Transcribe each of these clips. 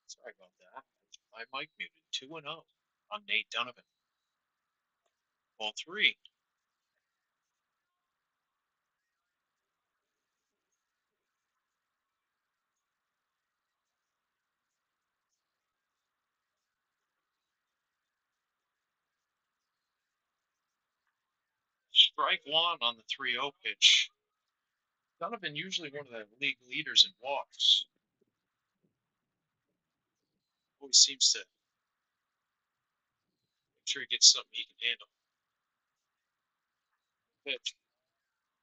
Sorry about that. My mic muted. 2-0 on Nate Donovan. Ball three. Strike one on the 3-0 pitch. Donovan usually one of the league leaders in walks. Always seems to make sure he gets something he can handle. Pitch.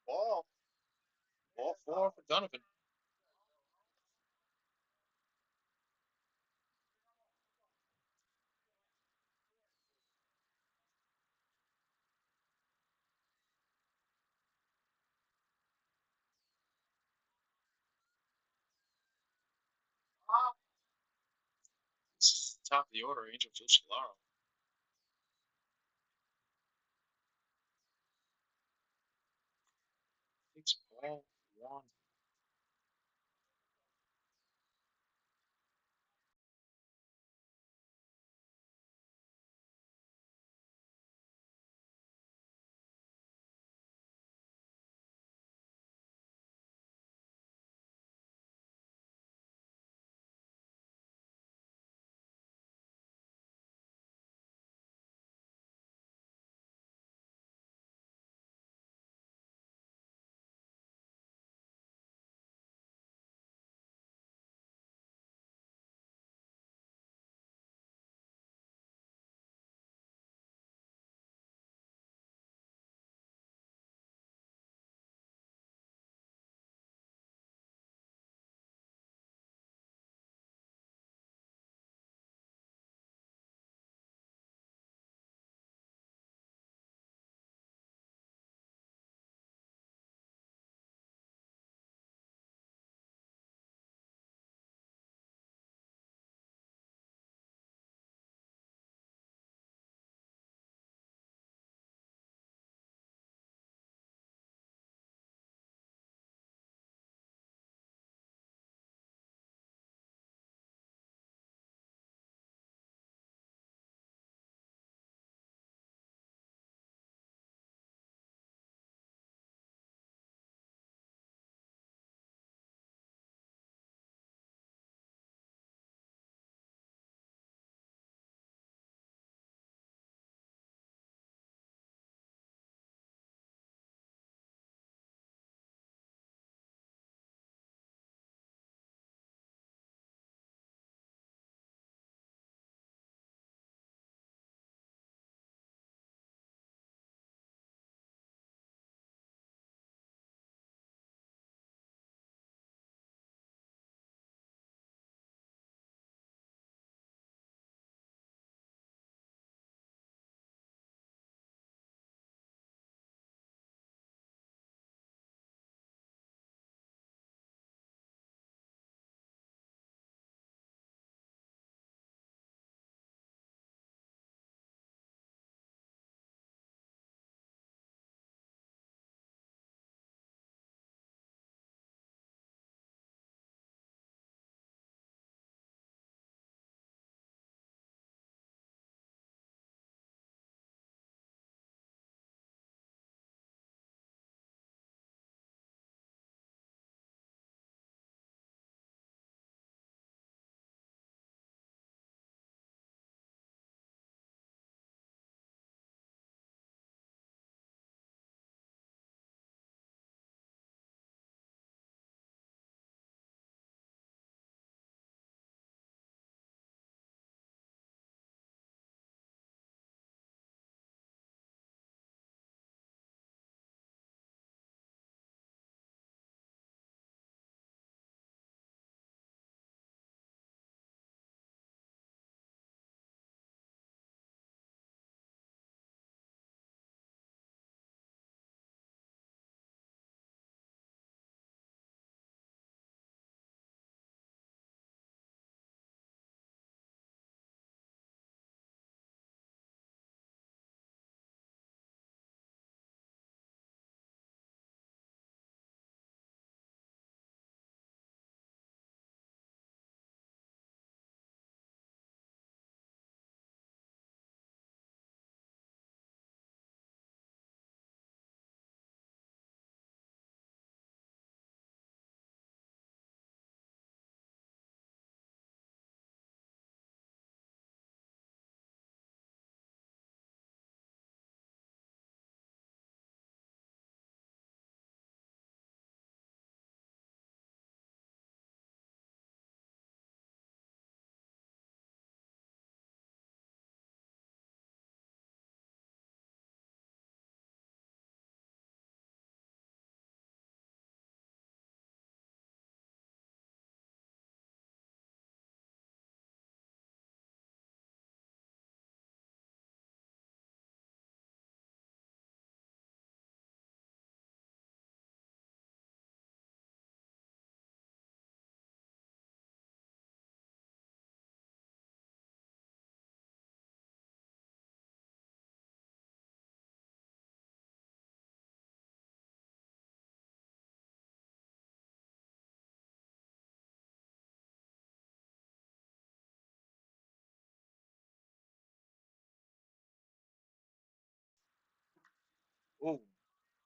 Ball. Ball four for Donovan. This is the top of the order, Angel Fuscolaro. Takes ball one.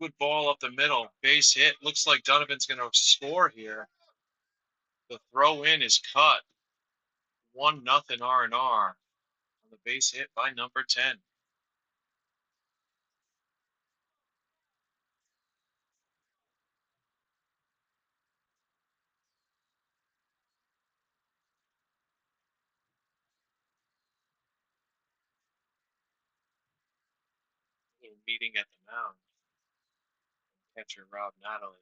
Good ball up the middle. Base hit. Looks like Donovan's going to score here. The throw in is cut. 1-0 R&R. On the base hit by number 10. Little meeting at the mound. Catcher Rob Natalie.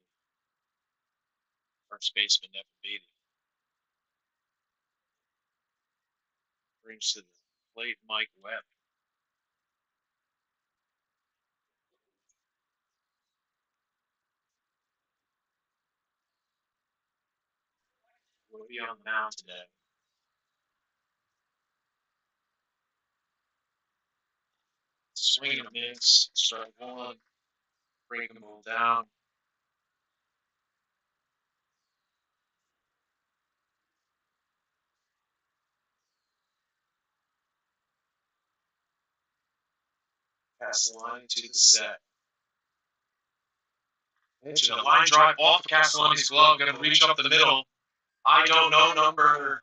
First baseman Evan Beatty. Brings to the plate Mike Webb. Will be on the mound today. Swing and a miss. Strike one. Break them all down. Pass the line to the set. Pitch and a line drive off of Castellani's glove. Going to reach up the middle. I don't know number.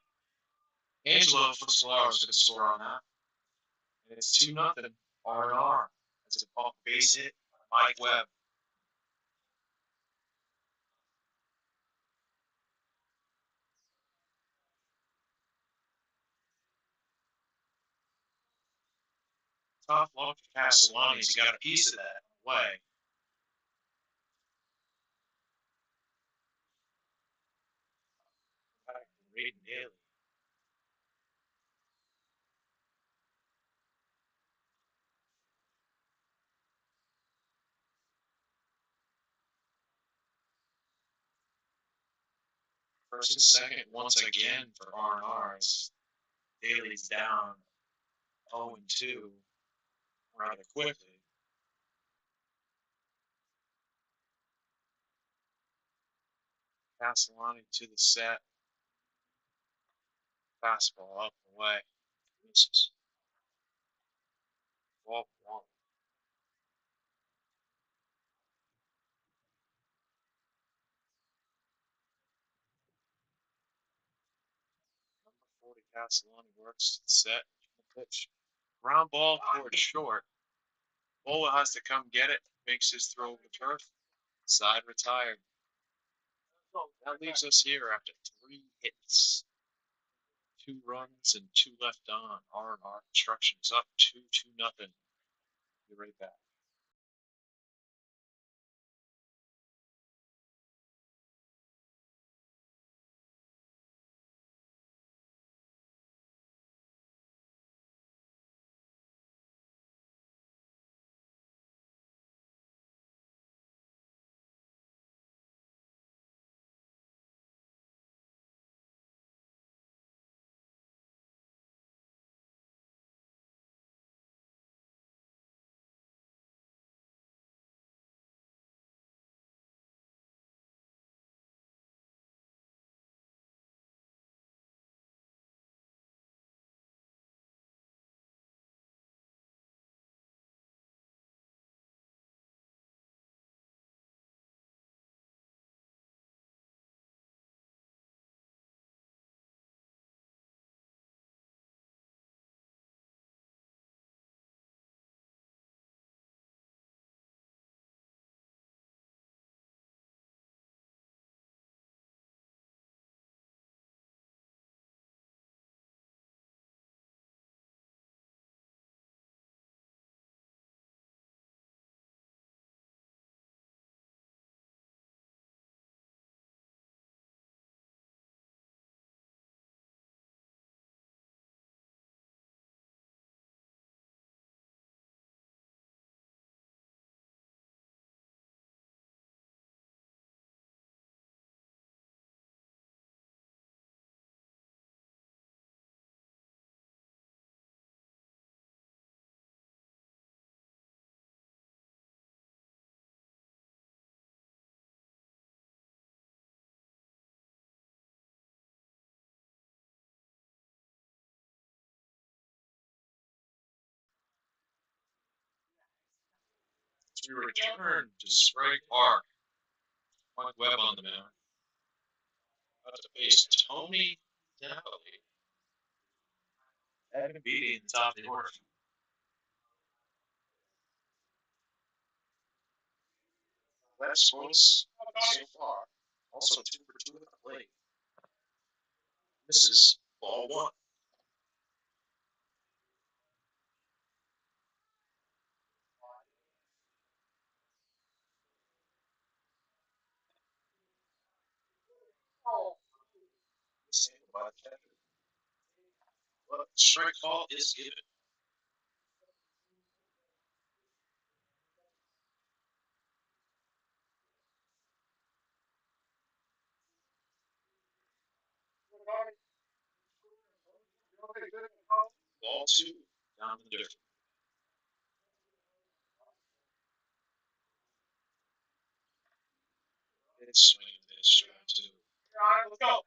Angelo Fuscolaro is going to score on that. And it's 2-0 R&R. That's a off base hit. Mike Webb. Tough luck for Castellani's. He got a piece of that way. Raiden Daly. First and second once again for R&R's. Daly's down 0-2 rather quickly. Castellani to the set. Fastball up and away. Misses. Ball one. Number 40 Castellani works to the set. Pitch. Ground ball toward short. Bola has to come get it. Makes his throw over turf. Side retired. That leaves us here after 3 hits. 2 runs and 2 left on. R&R Construction's up 2-0. Be right back. We return to Sprague Park. Mike Webb on the mound. About to face Tony Napoli. Evan Beatty in the top of the order. Webb swings so far. Also 2 for 2 at the plate. This is ball 1. By the catcher. Well, strike call is given. Ball 2 down the dirt. It's swing this strike 2. All right, let's go.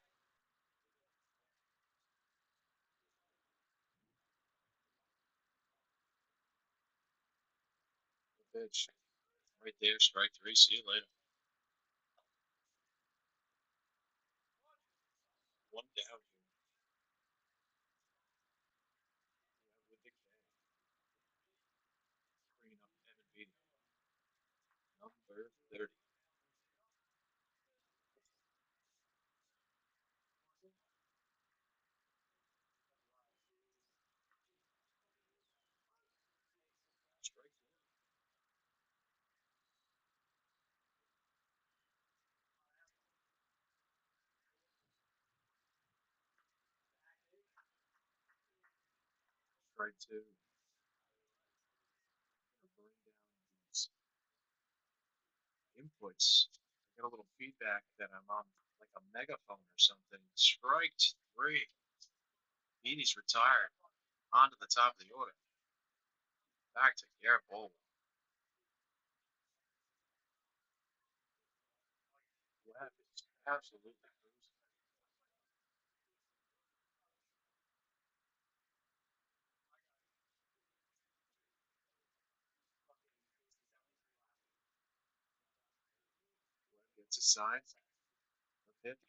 Pitch. Right there, strike 3. See you later. 1 down here. With the K. Bringing up Evan Beatty. Number 30. Strike 1. Strike 2. Bring down these inputs. I get a little feedback that I'm on like a megaphone or something. Strike 3. Beatty's retired. On to the top of the order. Back to Garrett Bowler. Webb is absolutely cruising. Webb gets a sign. A pitch.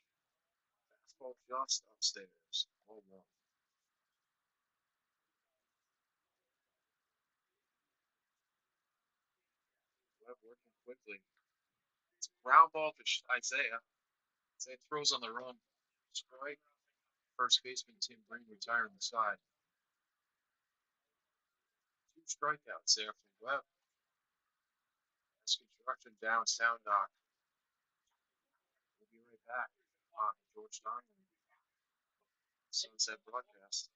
Fastball just upstairs. 0-1. Webb working quickly. It's a ground ball to Isaiah. Isaiah throws on the run. Strike. First baseman Tim Green retiring the side. 2 strikeouts there for Webb. As construction downtown dock. We'll be right back on Georgetown Sunset Broadcast.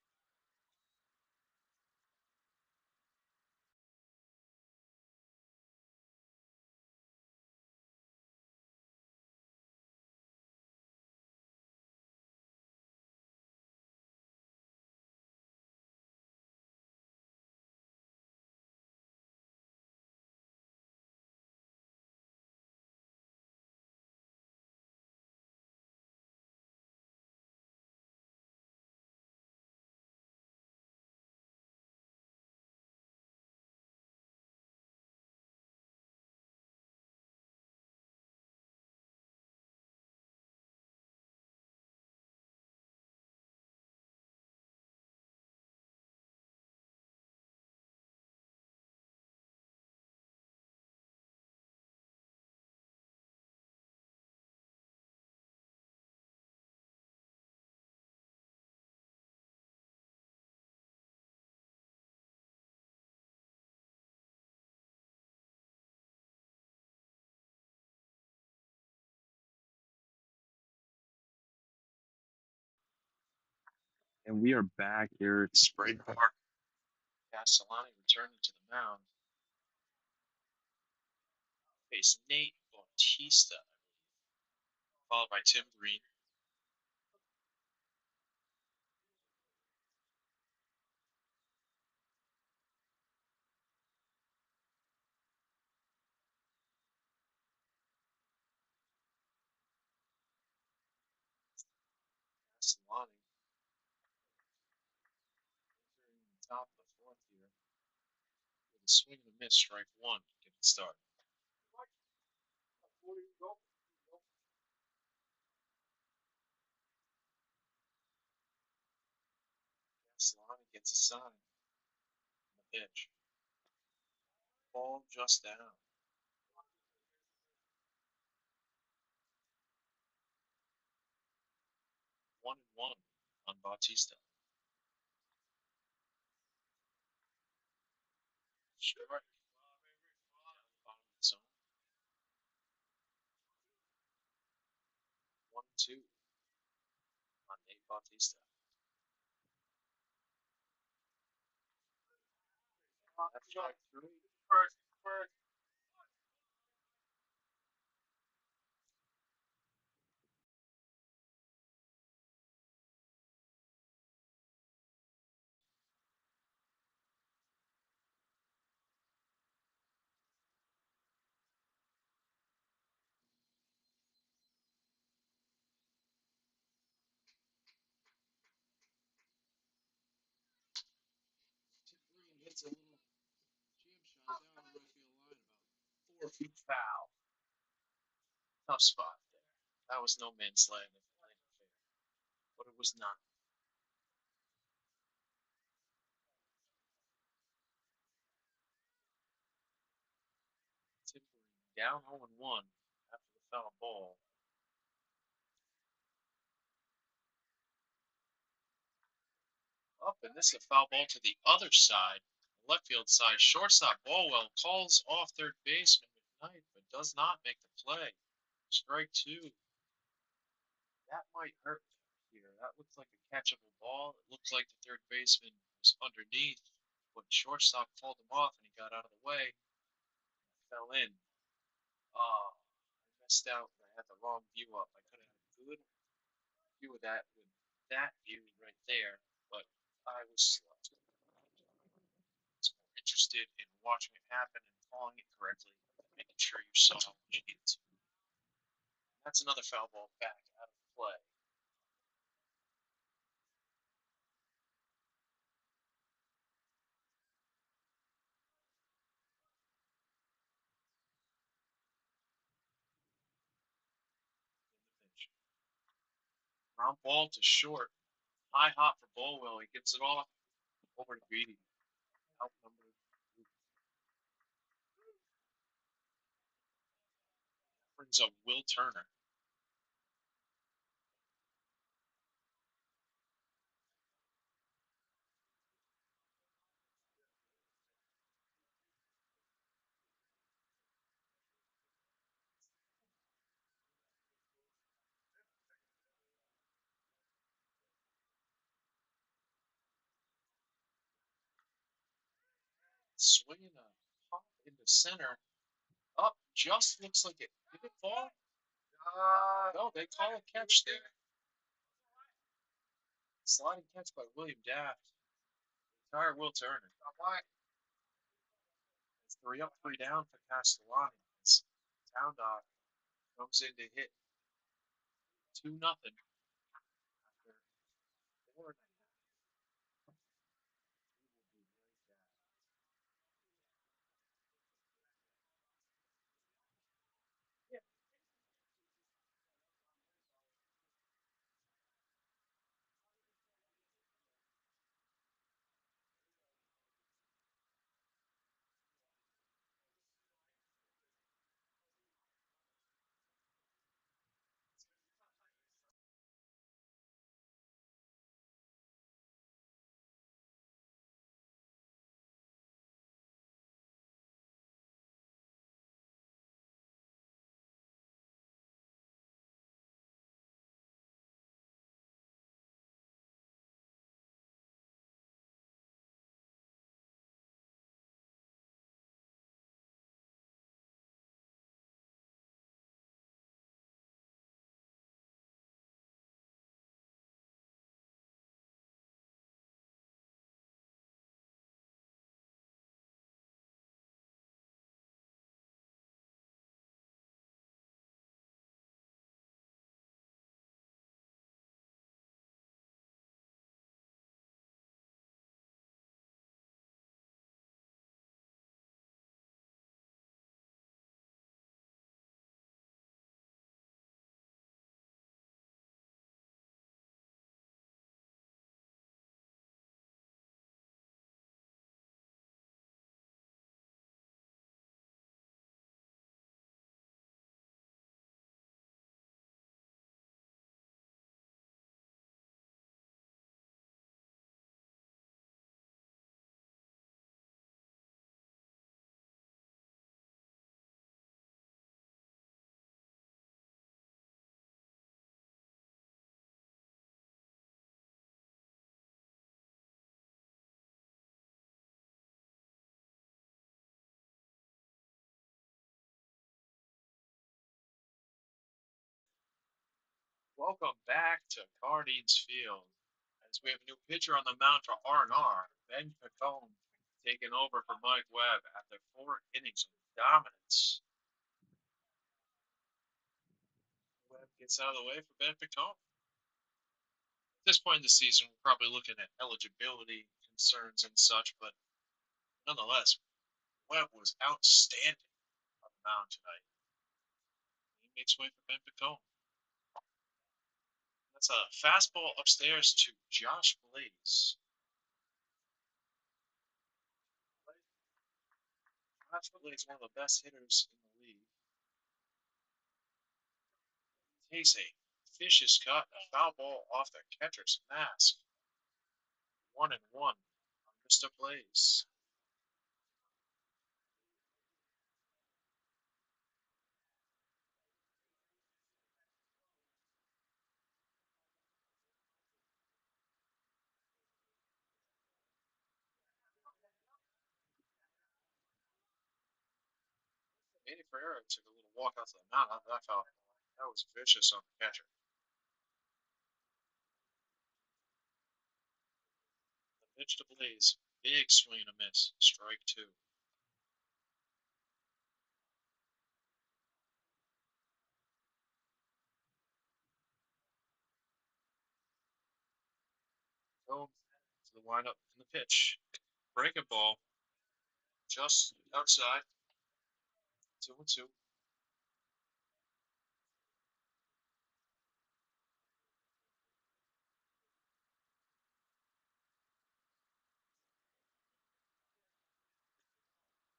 And we are back here at Sprague Park. Castellani returning to the mound. Face Nate Bautista, followed by Tim Green. Castellani entering the top of the 4th here Swing and a miss, strike one. Get it started. Castellani gets a sign. The pitch. Ball just down. 1-1 on Bautista. Strike. Bottom of the zone. 1-2 on Nate Bautista. Left strike three. Green hits a little jam shot down the right field line, about 4 feet foul. Tough spot there. That was no man's land if it landed fair, but it was not. Tim Green down 0-1 after the foul ball. Up, and this is a foul ball to the other side, left field side. Shortstop Ballwell calls off third baseman McKnight, but does not make the play. Strike two. That might hurt here. That looks like a catchable ball. It looks like the third baseman was underneath, but shortstop called him off, and he got out of the way. Fell in. Oh, I missed out. I had the wrong view up. I could have had a good view of that with that view right there, but I was interested in watching it happen and calling it correctly, making sure you saw what you needed to. That's another foul ball back out of play. In the pitch. Ground ball to short. High hop for Bolwell. He gets it off over to Beatty. Out number two. Brings up Will Turner. Swinging a pop into center. Up, just looks like it. Did it fall? No, they call a catch there. Sliding catch by William Daft. Entire Will Turner. It's 3 up, 3 down for Castellani. It's Towndock comes in to hit 2-0 after 4. Welcome back to Guardians Field. As we have a new pitcher on the mound for R+R, Ben Picone, taking over for Mike Webb after 4 innings of dominance. Webb gets out of the way for Ben Picone. At this point in the season, we're probably looking at eligibility concerns and such, but nonetheless, Webb was outstanding on the mound tonight. He makes way for Ben Picone. That's a fastball upstairs to Josh Blaze. Josh Blaze, one of the best hitters in the league. Takes a vicious cut, a foul ball off the catcher's mask. 1-1 on Mr. Blaze. Manny Ferreira took a little walk out to the mound after that foul. That was vicious on the catcher. The pitch to Blaze. Big swing and a miss. Strike 2. Going to the windup in the pitch. Breaking ball. Just outside. 2-2.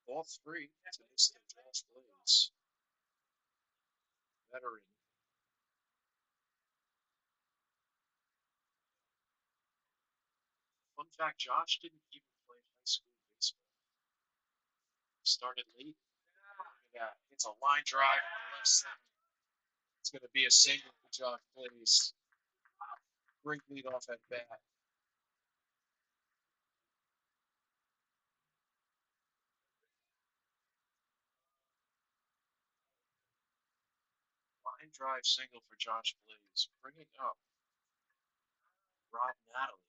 Ball 3 to Mr. Josh Blaze. Veteran. Fun fact, Josh didn't even play high school baseball. He started late. Yeah, it's a line drive on the left center. It's going to be a single for Josh Blaze. Great lead off at bat. Line drive single for Josh Blaze. Bringing up Rob Natalie.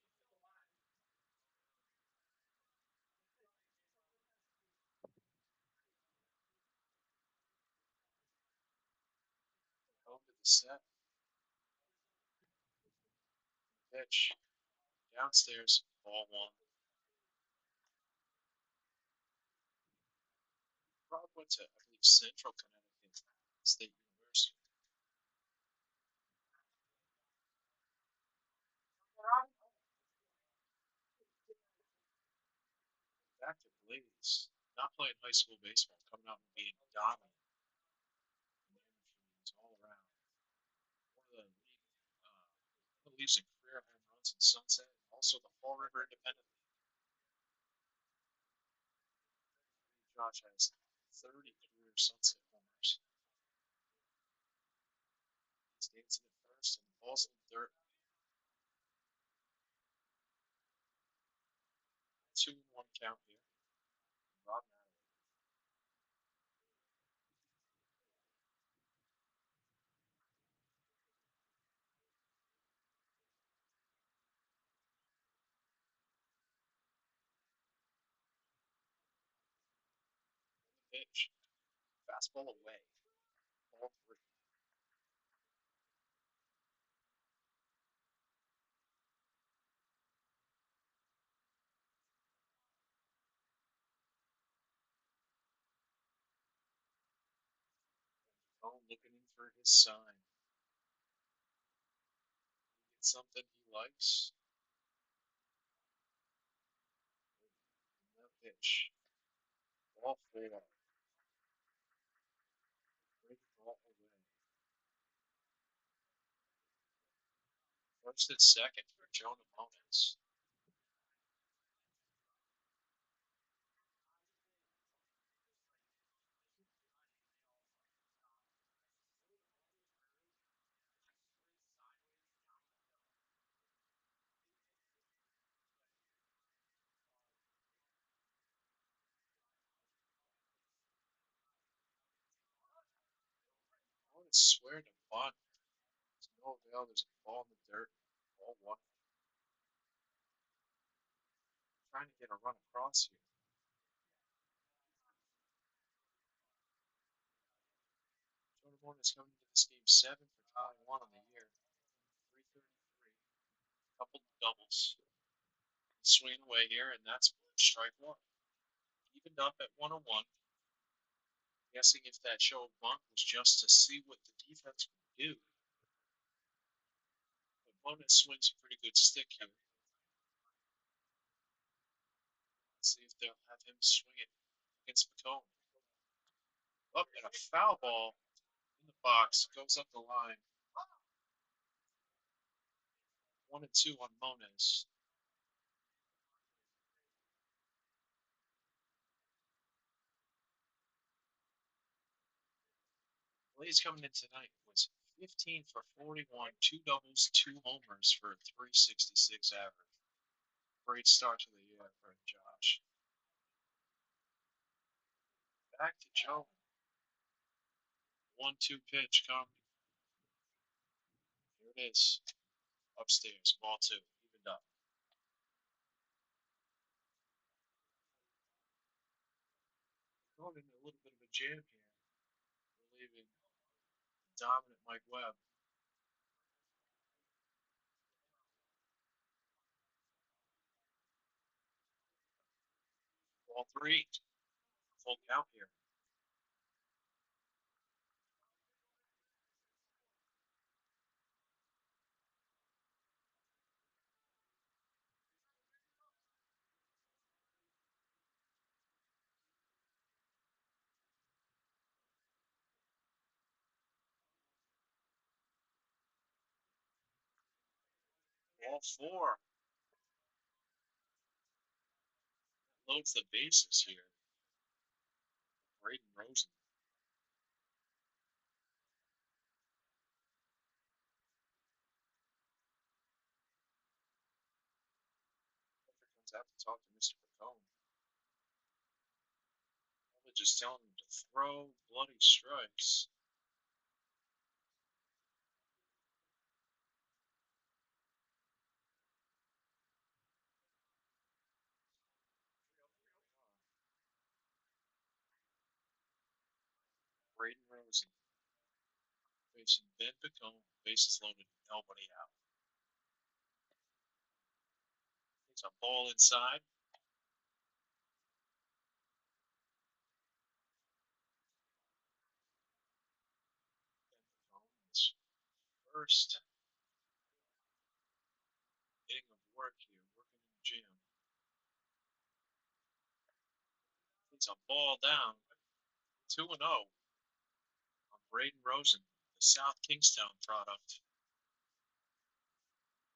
Home to the set. Pitch. Downstairs. Ball 1. Rob went to, I believe, Central Connecticut State University. Back to Blaze. Not playing high school baseball. Coming out and being dominant. All around. One of the leads in career home runs in Sunset. Also the Fall River Independent. Josh has 30 career Sunset homers. He's dancing at first and balls in third. 2-1 count here. Rob the pitch. Fastball away. Ball 3. Phone looking in for his sign. He gets something he likes. And the pitch. Ball 4. Break ball away. First and second for Jonah Mones. I want to swear to bunt. Oh, Dale, there's a ball in the dirt. Ball one. Trying to get a run across here. Jordan Morton is coming into this game 7 for 21 on the year. 333. Couple doubles. Swinging away here, and that's strike one. Evened up at 101. Guessing if that show of bunt was just to see what the defense would do. The opponent swings a pretty good stick here. Let's see if they'll have him swing it against Pacone. Up and a foul ball in the box. Goes up the line. 1-2 on Moniz. Blaze coming in tonight was 15 for 41, two doubles, two homers for a 366 average. Great start to the year for Josh. Back to Joe. 1-2 pitch coming. Here it is. Upstairs. Ball two. Evened up. Going into a little bit of a jam here. Relieving dominant Mike Webb. Ball three. Full count here. Ball four. Loads the bases here. Braden Rosen. Comes out to talk to Mr. Pacone. Just telling him to throw bloody strikes. Braden Rosen facing Ben Pacone, bases loaded, nobody out. It's a ball inside. Ben Pacone's first inning of work here, working in the gym. It's a ball down. 2-0 on Braden Rosen, the South Kingstown product.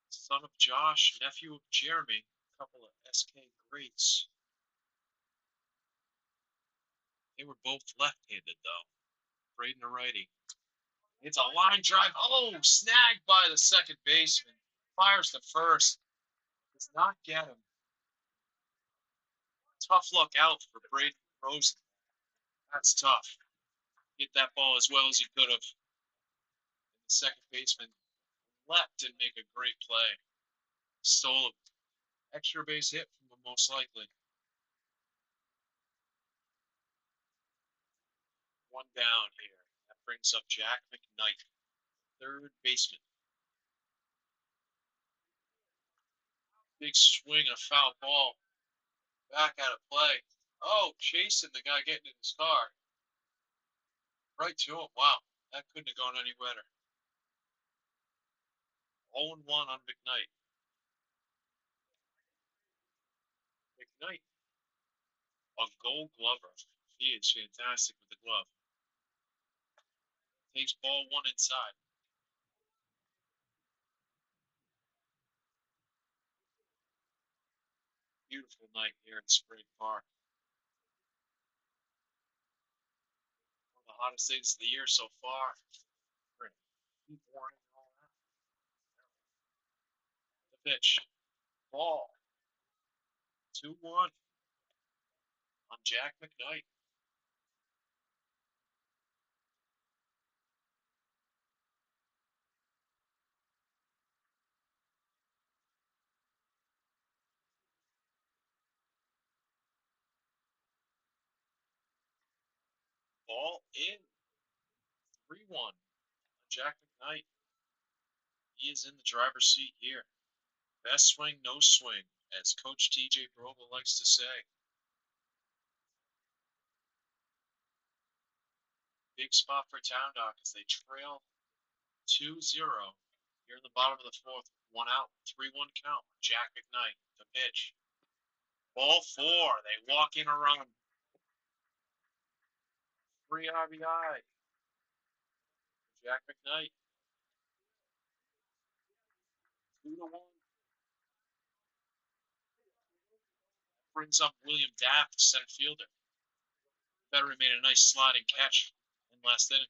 Son of Josh, nephew of Jeremy, a couple of SK greats. They were both left-handed, though. Braden a righty. It's a line drive. Oh, snagged by the second baseman. Fires to first. Does not get him. Tough luck out for Braden Rosen. That's tough. Hit that ball as well as he could have. And the second baseman leapt and make a great play. Stole an extra base hit from him, most likely. One down here. That brings up Jack McKnight, third baseman. Big swing, a foul ball. Back out of play. Oh, chasing the guy getting in his car. Right to him. Wow, that couldn't have gone any better. 0-1 on McKnight. McKnight, a gold glover. He is fantastic with the glove. Takes ball one inside. Beautiful night here in Sprague Park. One of the hottest days of the year so far. Heat warning and all that. The pitch. Ball. 2-1 on Jack McKnight. Ball in. 3-1. Jack McKnight. He is in the driver's seat here. Best swing, no swing, as Coach TJ Broga likes to say. Big spot for Towndock as they trail 2-0. Here in the bottom of the fourth, 1 out, 3-1 count. Jack McKnight, the pitch. Ball 4. They walk in a run. 3 RBI. Jack McKnight. 2-1. Brings up William Daff, the center fielder. Veteran made a nice sliding catch in last inning.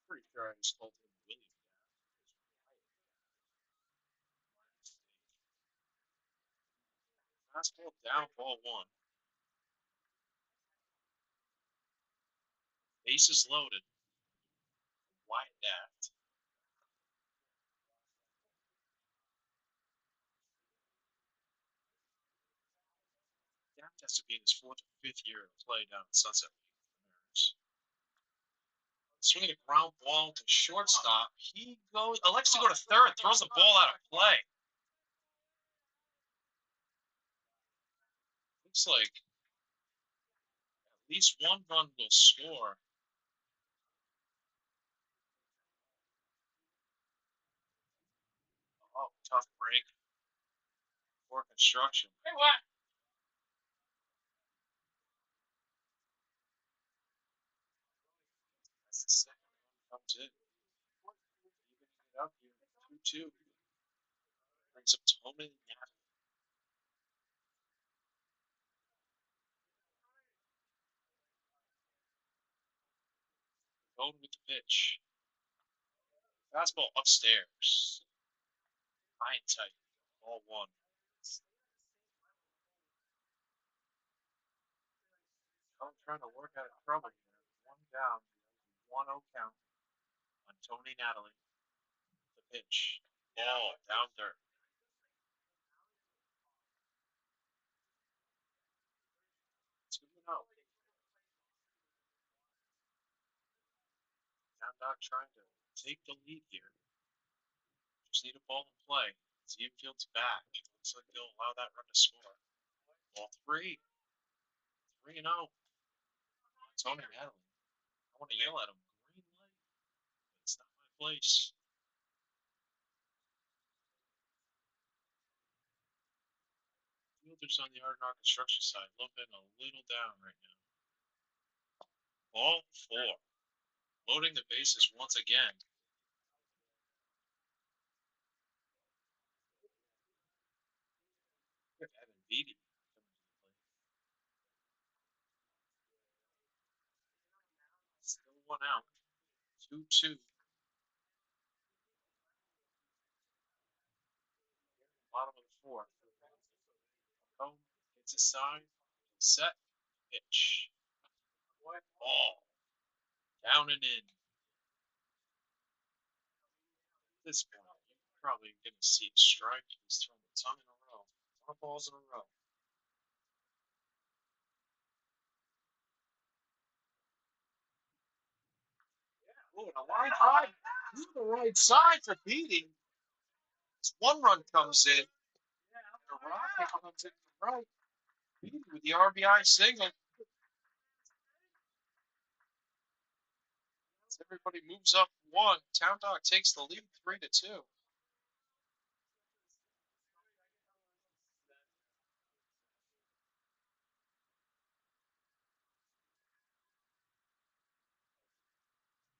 Pretty sure I just called him William Daff. Fastball down, ball 1. Bases loaded. Wyatt Daff. Daff has to be in his 4th or 5th year of play down in Sunset Lake. Swinging a ground ball to shortstop. He elects to go to third, throws the ball out of play. Looks like at least one run will score. Oh, tough break for construction. Hey, what? That's the second one comes in. Evening it up here. 2-2. Brings up Tony Nat. Going with the pitch. Fastball upstairs. High and tight. Ball 1. I'm trying to work out of trouble here. 1 down. 1-0 count on Tony Natalie. The pitch. Ball down there. It's 2-0. Towndock trying to take the lead here. Just need a ball in play. See if Field's back. Looks like they'll allow that run to score. Ball 3. 3-0. Tony Natalie. I want to yell at him. Green light. It's not my place. Fielders on the R+R construction side looking a little down right now. Ball 4. Loading the bases once again. Evan Beatty coming to the plate. Still 1 out. 2-2. Bottom of the 4th. Home gets a sign. Set. Pitch. Ball. Down and in. At this point, you're probably going to see a strike. He's thrown a ton in a row. A ton of balls in a row. Oh, and a line high. To the right side for Beatty. 1 run comes in. And a rocket comes in from right. Beatty with the RBI single. Everybody moves up 1. Towndock takes the lead 3-2.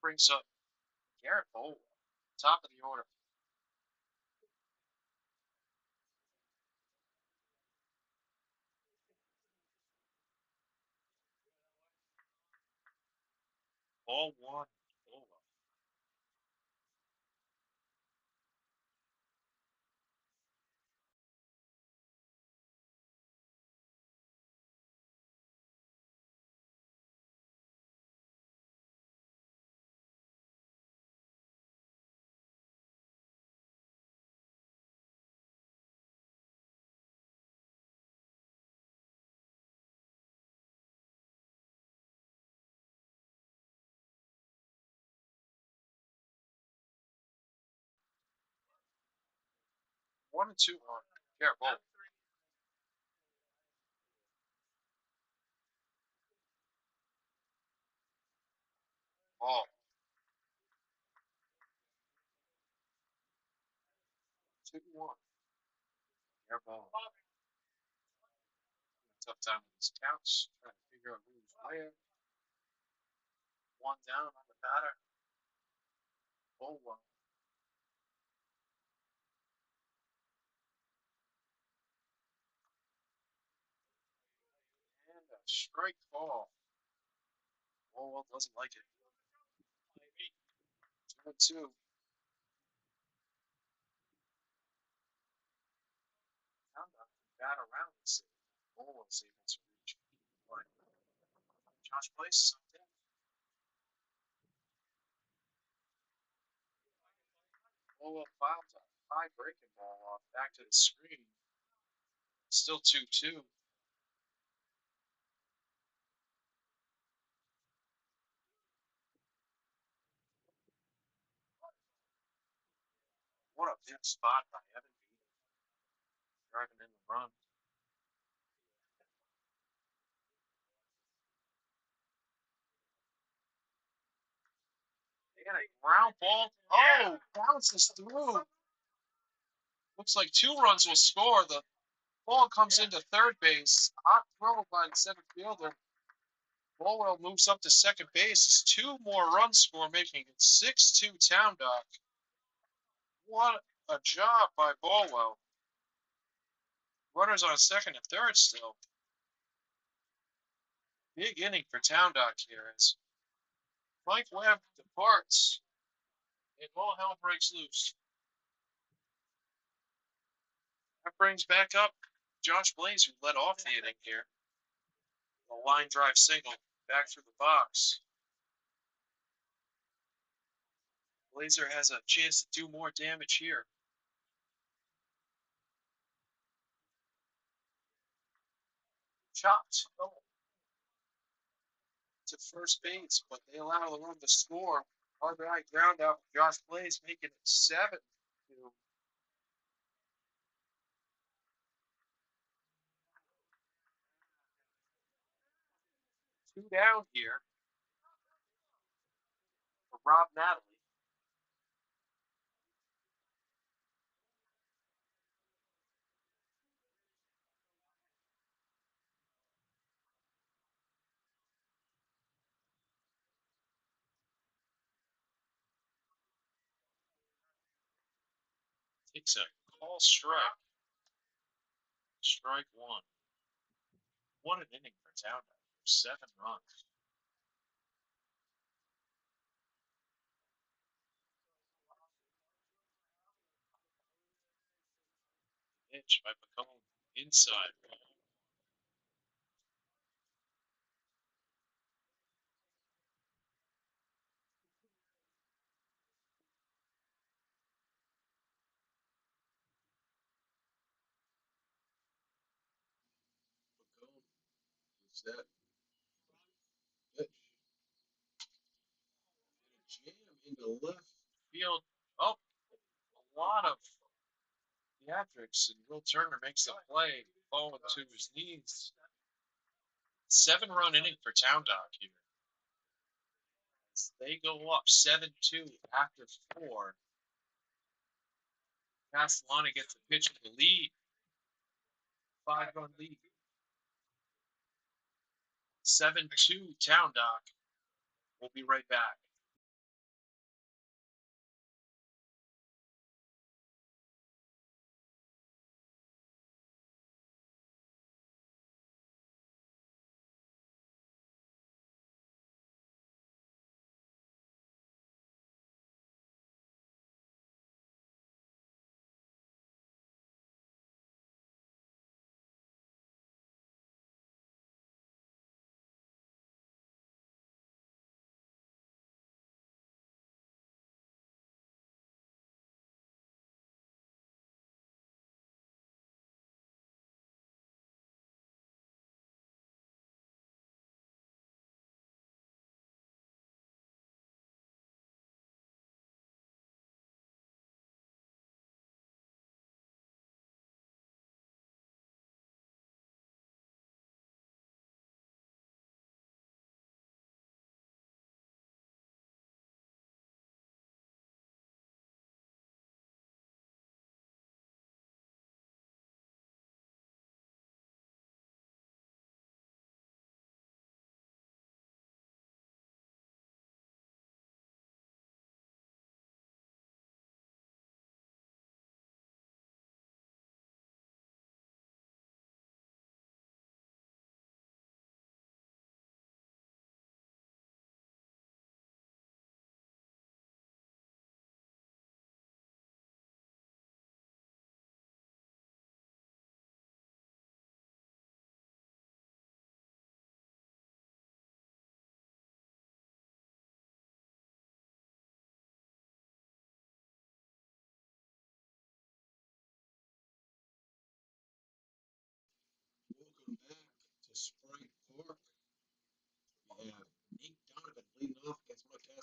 Brings up Garrett Bowl, top of the order. Ball 1. 1 and 2 on. Careful. Ball. 2-1. Careful. Tough time with his counts. Trying to figure out who's where. 1 down on the batter. Oh well. And a strike ball. Oh well, doesn't like it. 2 and 2. Now not bat around the city. Oh, was able to reach. Like Josh Place something. Oh well, fouled a high breaking ball off back to the screen. Still 2-2. What a big spot by Evan Beaton. Driving in the run. And a ground ball. Oh, bounces through. Looks like 2 runs will score. The ball comes into third base. Hot throw by the center fielder. Bolwell moves up to second base. 2 more runs score, making it 6-2 Towndock. What a job by Bolwell. Runners on second and third still. Big inning for Towndock here as Mike Webb departs and all hell breaks loose. That brings back up Josh Blaze, who led off the inning here. A line drive single back through the box. Blazer has a chance to do more damage here. Chopped to first base, but they allow the run to score. RBI ground out with Josh Blaze, making it 7-2. 2 down here for Rob Natalie. Takes a call strike. Strike 1. What an inning for Towndock. 7 runs. Pitch by McComb inside. McComb is that pitch. Jam into left field. Oh, a lot of theatrics, and Will Turner makes the play, falling to his knees. 7-run inning for Towndock here. They go up 7-2 after 4. Castellani gets a pitch in the lead. 5-run lead. 7-2 Towndock. We'll be right back.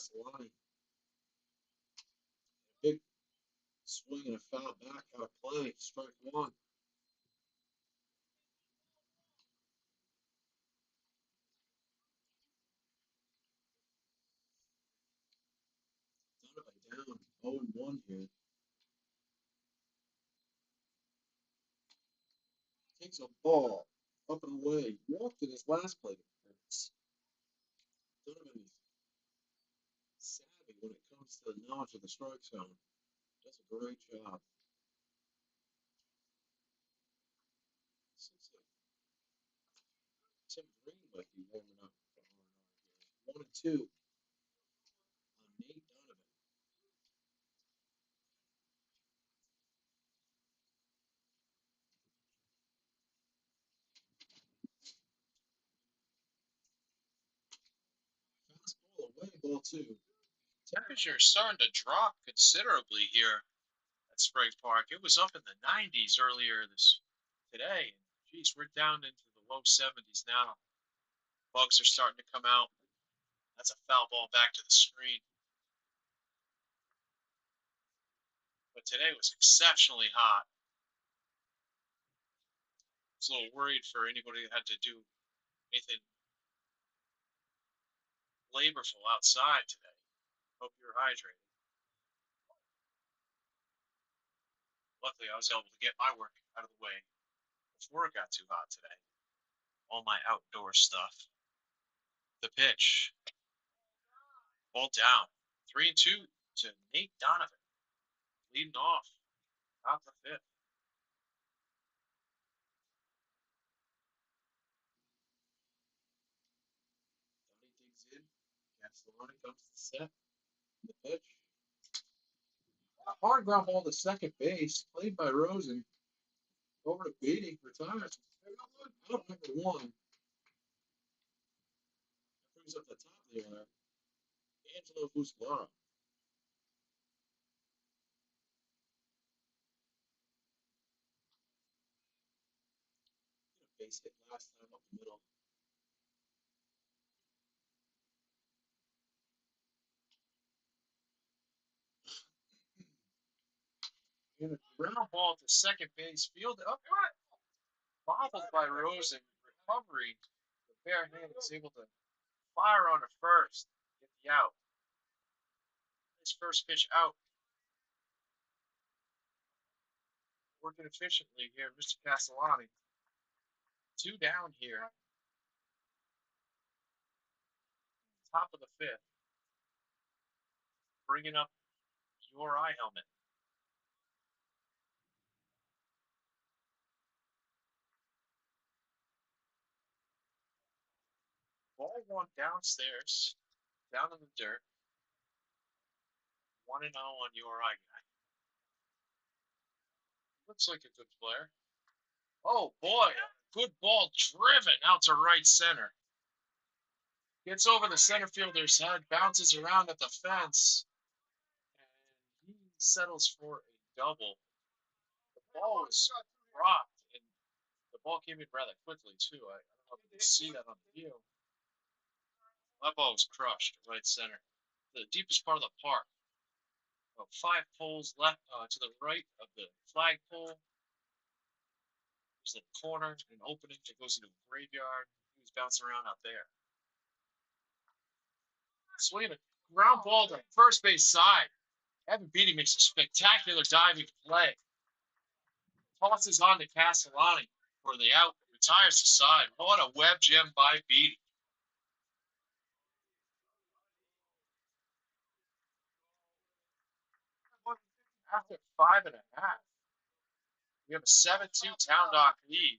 Castellani. Big swing and a foul back out of play. Strike one. Donovan down 0-1 here. Takes a ball up and away. Walked in his last plate appearance. Donovan is savvy when it comes to the knowledge of the strike zone. Does a great job. Seems like Tim Green might be warming up for R+R here. 1-2 on Nate Donovan. Fastball away, ball two. Temperature's starting to drop considerably here at Sprague Park. It was up in the 90s earlier today. Geez, we're down into the low 70s now. Bugs are starting to come out. That's a foul ball back to the screen. But today was exceptionally hot. I was a little worried for anybody that had to do anything laborful outside today. Hope you're hydrated. Luckily, I was able to get my work out of the way before it got too hot today. All my outdoor stuff. The pitch. Ball down. 3-2 to Nate Donovan. Leading off. Top of the fifth. Donnie digs in. Castellani comes to set. The pitch. A hard ground ball to second base, played by Rosen. Over to Beatty, retires. Out number one. That brings up the top of the order. Angelo Fuscara. Base hit last time up the middle. And a ground ball to second base, field up, bobbled by Rosen. Recovery. The bare hand is able to fire on a first, get the out. His first pitch out. Working efficiently here, Mr. Castellani. 2 down here. Top of the fifth. Bringing up your eye helmet. Ball one downstairs, down in the dirt. 1-0 on your eye guy. Looks like a good player. Oh boy, good ball driven out to right center. Gets over the center fielder's head, bounces around at the fence, and he settles for a double. The ball was dropped, and the ball came in rather quickly too. I don't know if you can see that on the view. My ball was crushed right center, the deepest part of the park. About 5 poles left to the right of the flagpole. There's a corner, an opening that goes into a graveyard. He was bouncing around out there. Swinging a ground ball to first base side. Evan Beatty makes a spectacular diving play. Tosses on to Castellani for the out. Retires to side. What a web gem by Beatty. After 5.5, we have a 7-2 Towndock lead.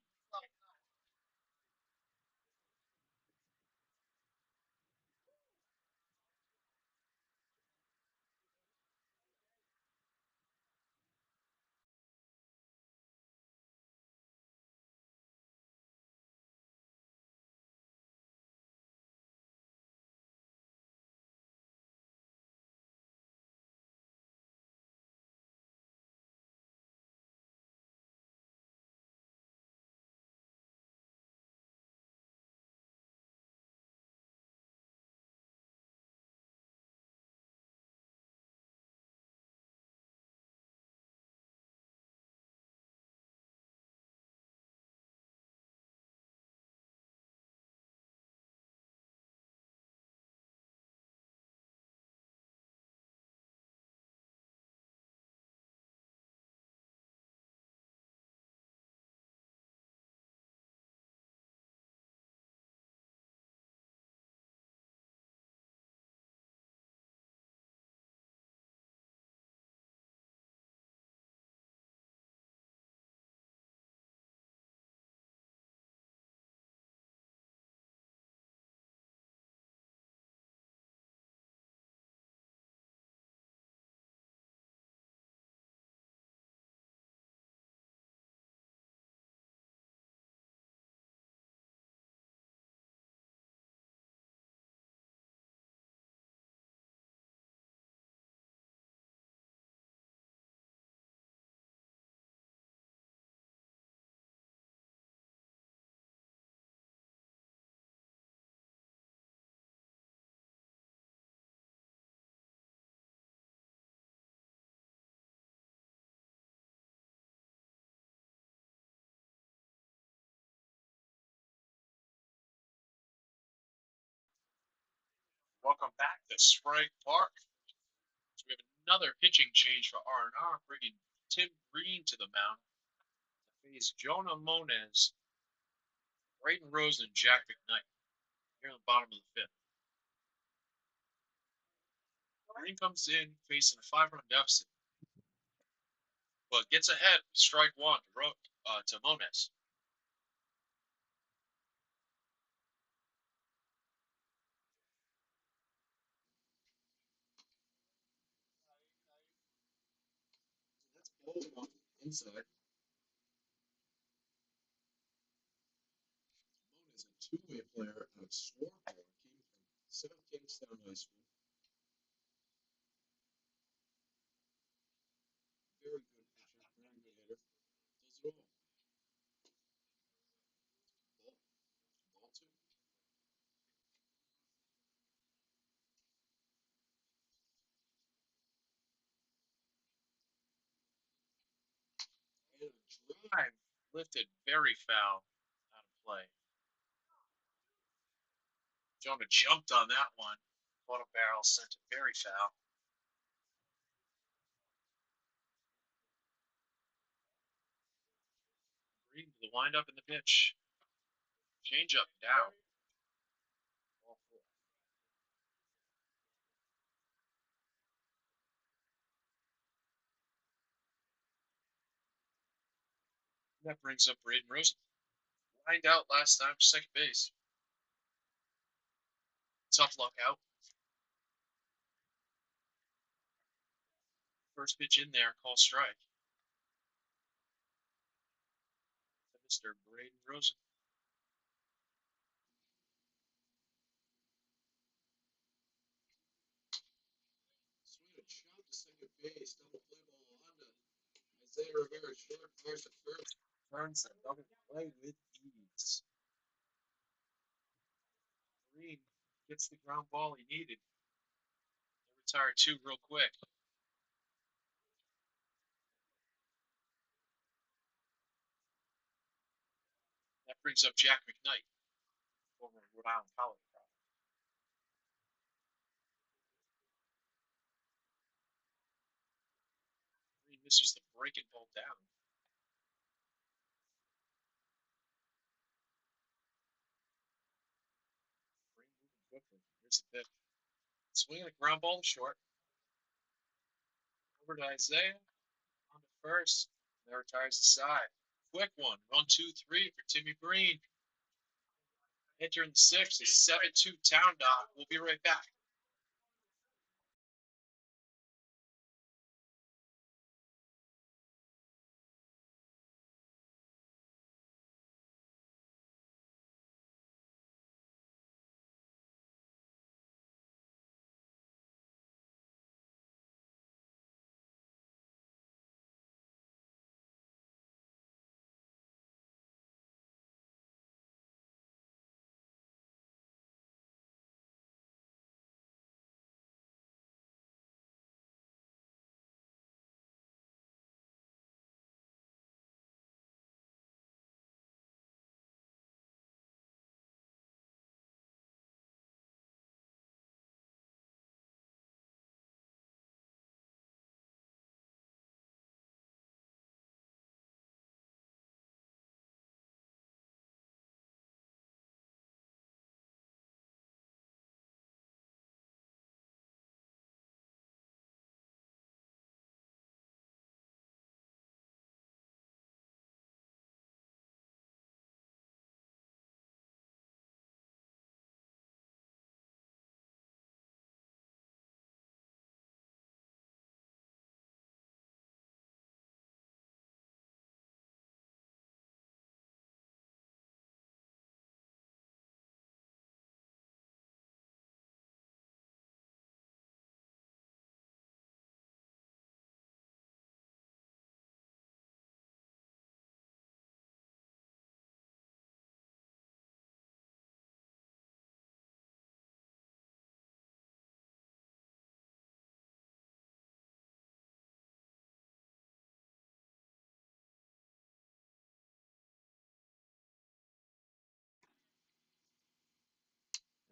at Sprague Park. So we have another pitching change for R+R, bringing Tim Green to the mound to face Jonah Monez, Braden Rose, and Jack McKnight here in the bottom of the fifth. Green comes in facing a 5-run deficit, but gets ahead with strike one to Monez. That's ball one inside. Moan is a two-way player out of Sprague Park. Came from South Kingstown High School. Very good pitcher, very good hitter. Does it all. Ball two. And a drive lifted very foul out of play. Jonah jumped on that one. Bottom barrel sent it very foul. Green to the windup and the pitch. Change up down. Ball four. That brings up Braden Rose. Lined out last time, second base. Tough luck out. First pitch in there, call strike. Mr. Braden Rosen. Swing a chop to second base. Double play ball on to Isaiah Rivera. Short fires to first. Turns the double play with ease. Green gets the ground ball he needed. They retire two real quick. That brings up Jack McKnight, former Rhode Island College product. Green misses the breaking ball down. Green moving quickly. Here's the pitch. Swinging a ground ball to short. Over to Isaiah. On to first. There retires the side. Quick one. 1-2-3 for Timmy Green. Entering the sixth is 7-2 Towndock. We'll be right back.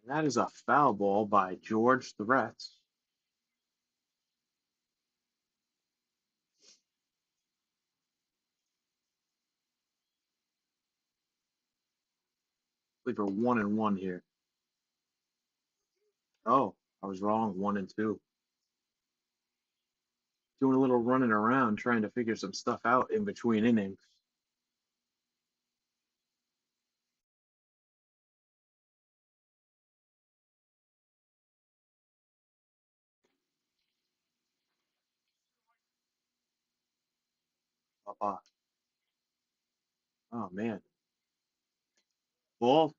That is a foul ball by George Threats. I believe we're 1-1 here. Oh, I was wrong. 1-2. Doing a little running around trying to figure some stuff out in between innings. Oh man. Ball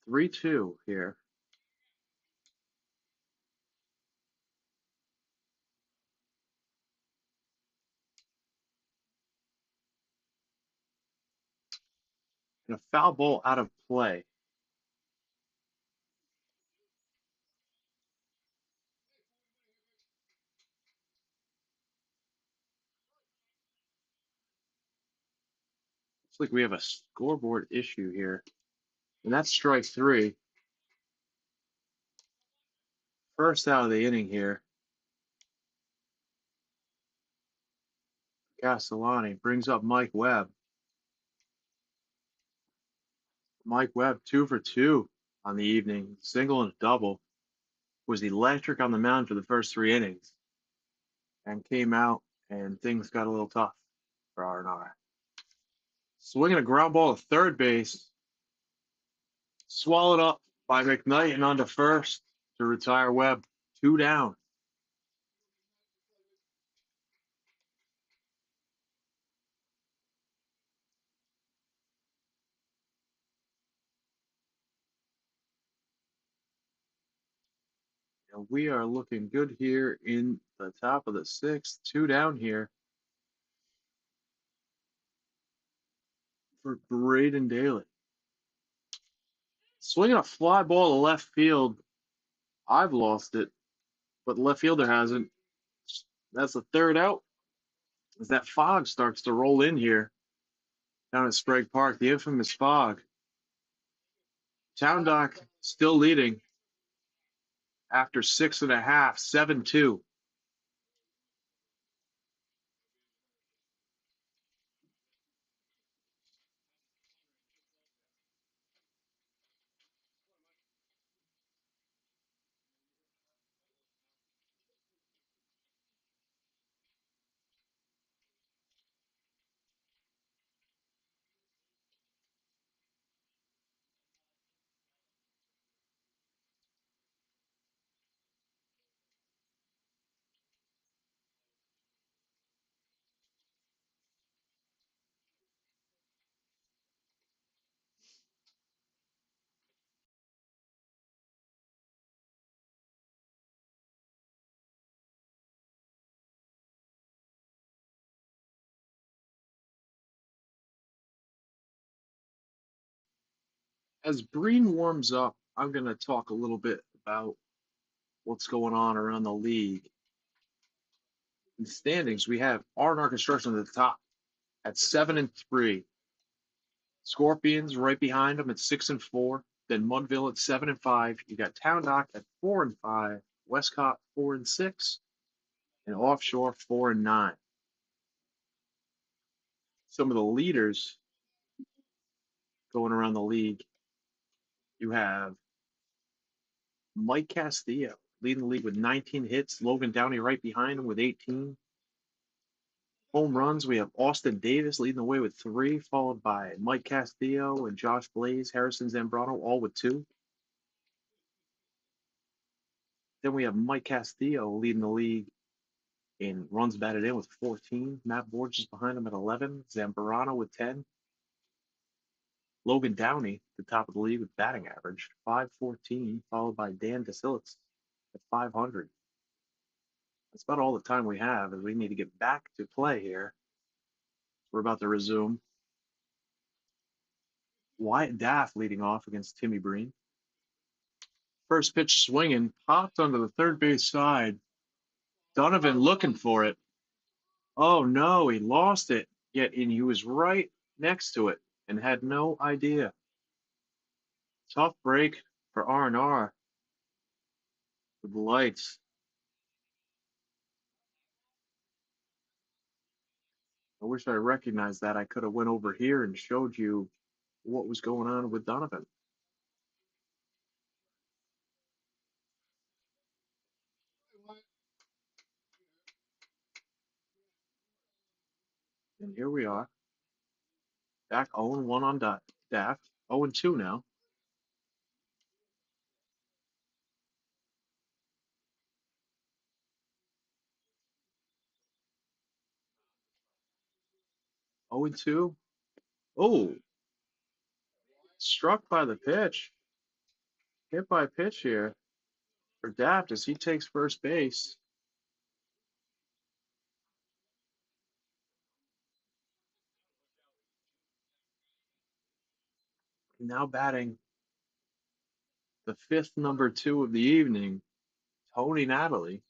3-2 here. And a foul ball out of play. Looks like we have a scoreboard issue here. And that's strike 3. First out of the inning here. Castellani brings up Mike Webb. Mike Webb 2 for 2 on the evening, single and a double. Was electric on the mound for the first 3 innings and came out and things got a little tough for R+R. Swinging a ground ball to third base, swallowed up by McKnight and onto first to retire Webb. 2 down. And we are looking good here in the top of the 6th. 2 down here for Braden Daly. Swinging a fly ball to left field. I've lost it, but the left fielder hasn't. That's the third out. As that fog starts to roll in here down at Sprague Park, the infamous fog. Towndock still leading after 6.5, 7-2. As Breen warms up, I'm going to talk a little bit about what's going on around the league. In the standings, we have R+R Construction at the top at 7-3. Scorpions right behind them at 6-4. Then Mudville at 7-5. You got Towndock at 4-5. Westcott 4-6, and Offshore 4-9. Some of the leaders going around the league. You have Mike Castillo leading the league with 19 hits. Logan Downey right behind him with 18. Home runs, we have Austin Davis leading the way with 3, followed by Mike Castillo and Josh Blaze, Harrison Zambrano, all with 2. Then we have Mike Castillo leading the league in runs batted in with 14. Matt Borges behind him at 11. Zambrano with 10. Logan Downey, the top of the league with batting average, 514, followed by Dan DeSillis at 500. That's about all the time we have as we need to get back to play here. We're about to resume. Wyatt Daff leading off against Timmy Breen. First pitch swinging, popped onto the third base side. Donovan looking for it. Oh no, he lost it. Yet and he was right next to it and had no idea. Tough break for R+R with the lights. I wish I recognized that. I could have went over here and showed you what was going on with Donovan. And here we are, back 0-1 on Daft. 0-2 now. Oh and 2. Oh, struck by the pitch. Hit by pitch here for Daft as he takes first base. Now batting the fifth number 2 of the evening, Tony Natalie.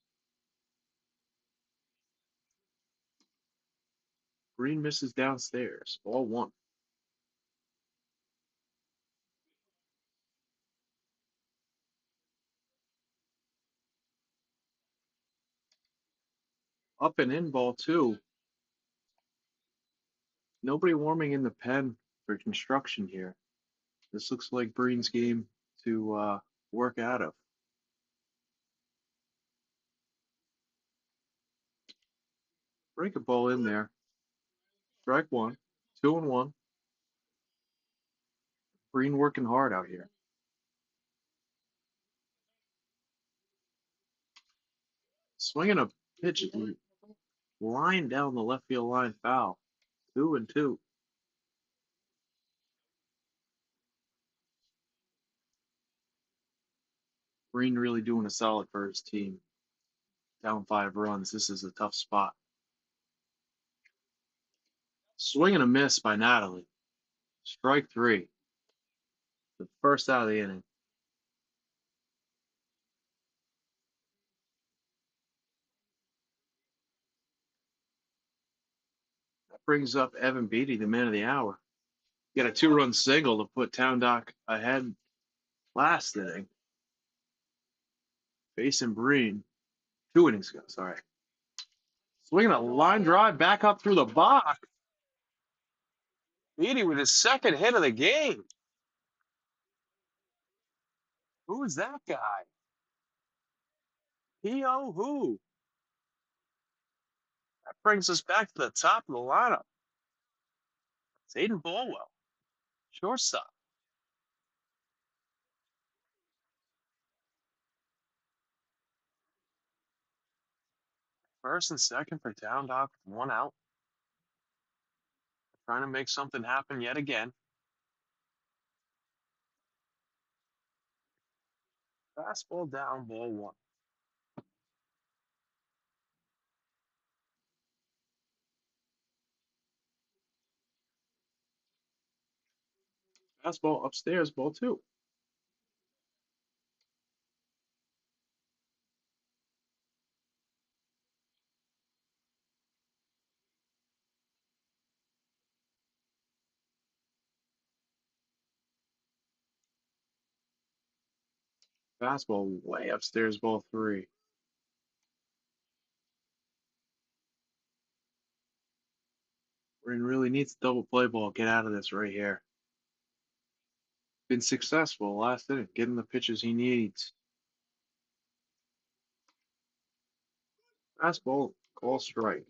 Green misses downstairs. Ball 1. Up and in, ball 2. Nobody warming in the pen for construction here. This looks like Breen's game to work out of. Break a ball in there. Strike 1. 2-1. Breen working hard out here. Swinging a pitch line down the left field line, foul. 2-2. Breen really doing a solid for his team. Down 5 runs. This is a tough spot. Swing and a miss by Natalie. Strike 3. The first out of the inning. That brings up Evan Beatty, the man of the hour. Got a 2-run single to put Towndock ahead last inning. Facing Breen. 2 innings ago, sorry. Swinging a line drive back up through the box. Beatty with his second hit of the game. Who is that guy? P.O. who? That brings us back to the top of the lineup. It's Aiden Ballwell, shortstop. First and second for Towndock, 1 out. Trying to make something happen yet again. Fastball down, ball 1. Fastball upstairs, ball 2. Fastball way upstairs, ball 3. Breen really needs a double play ball. Get out of this right here. Been successful last inning, getting the pitches he needs. Fastball, call strike.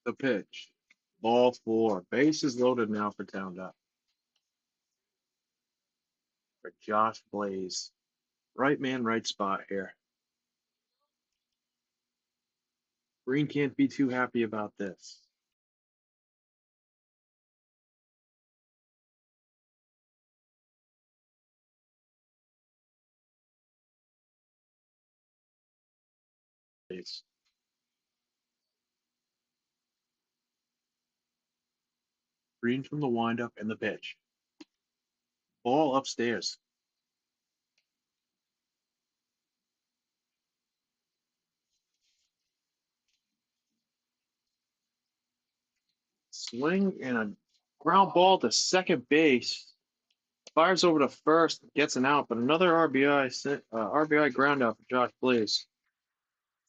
The pitch. Ball 4. Bases loaded now for Towndock. For Josh Blaze. Right man, right spot here. Breen can't be too happy about this. Breen from the windup and the pitch. Ball upstairs. Swing and a ground ball to second base. Fires over to first, gets an out, but another RBI ground out for Josh Blaze.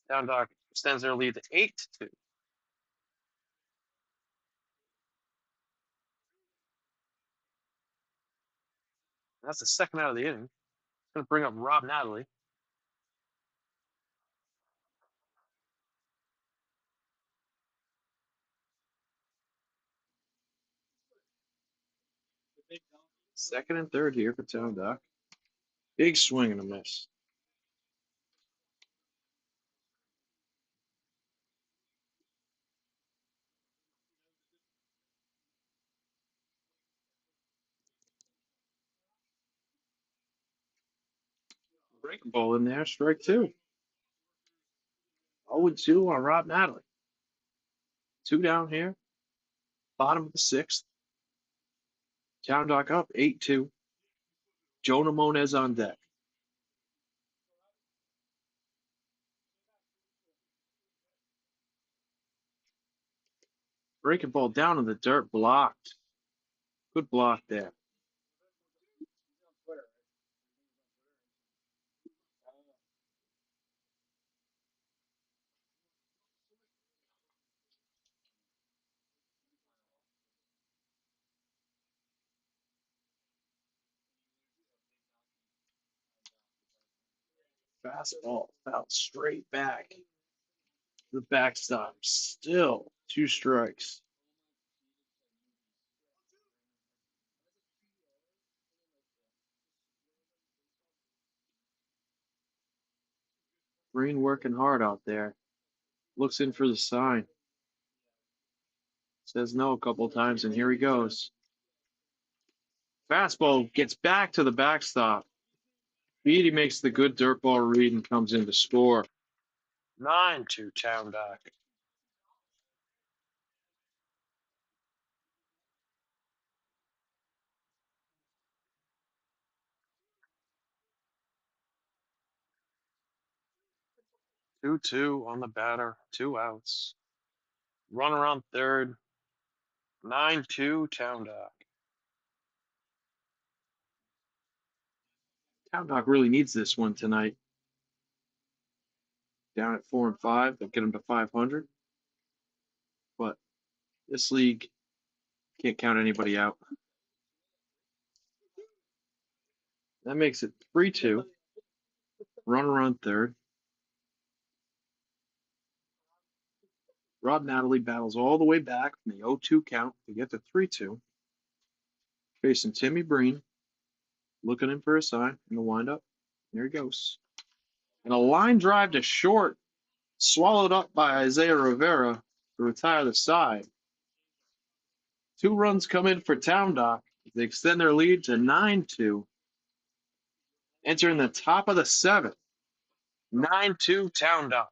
Towndock extends their lead to 8-2. That's the second out of the inning. It's going to bring up Rob Natalie. Second and third here for Towndock. Big swing and a miss. Breaking ball in there, strike two. 0-2 on Rob Natalie. Two down here. Bottom of the sixth. Towndock up 8-2. Jonah Monez on deck. Breaking ball down in the dirt, blocked. Good block there. Fastball foul straight back. The backstop still two strikes. Green working hard out there. Looks in for the sign. Says no a couple times, and here he goes. Fastball gets back to the backstop. Beatty makes the good dirt ball read and comes in to score. 9-2 Towndock. Two on the batter, 2 outs. Run around third. 9-2 Towndock. Towndock really needs this one tonight. Down at 4-5, they'll get him to 500. But this league can't count anybody out. That makes it 3-2. Run around third. Rob Natalie battles all the way back from the 0-2 count to get to 3-2. Facing Timmy Breen, looking in for a sign in the windup. There he goes. And a line drive to short, swallowed up by Isaiah Rivera to retire the side. 2 runs come in for Towndock. They extend their lead to 9-2. Entering the top of the 7th. 9-2 Towndock.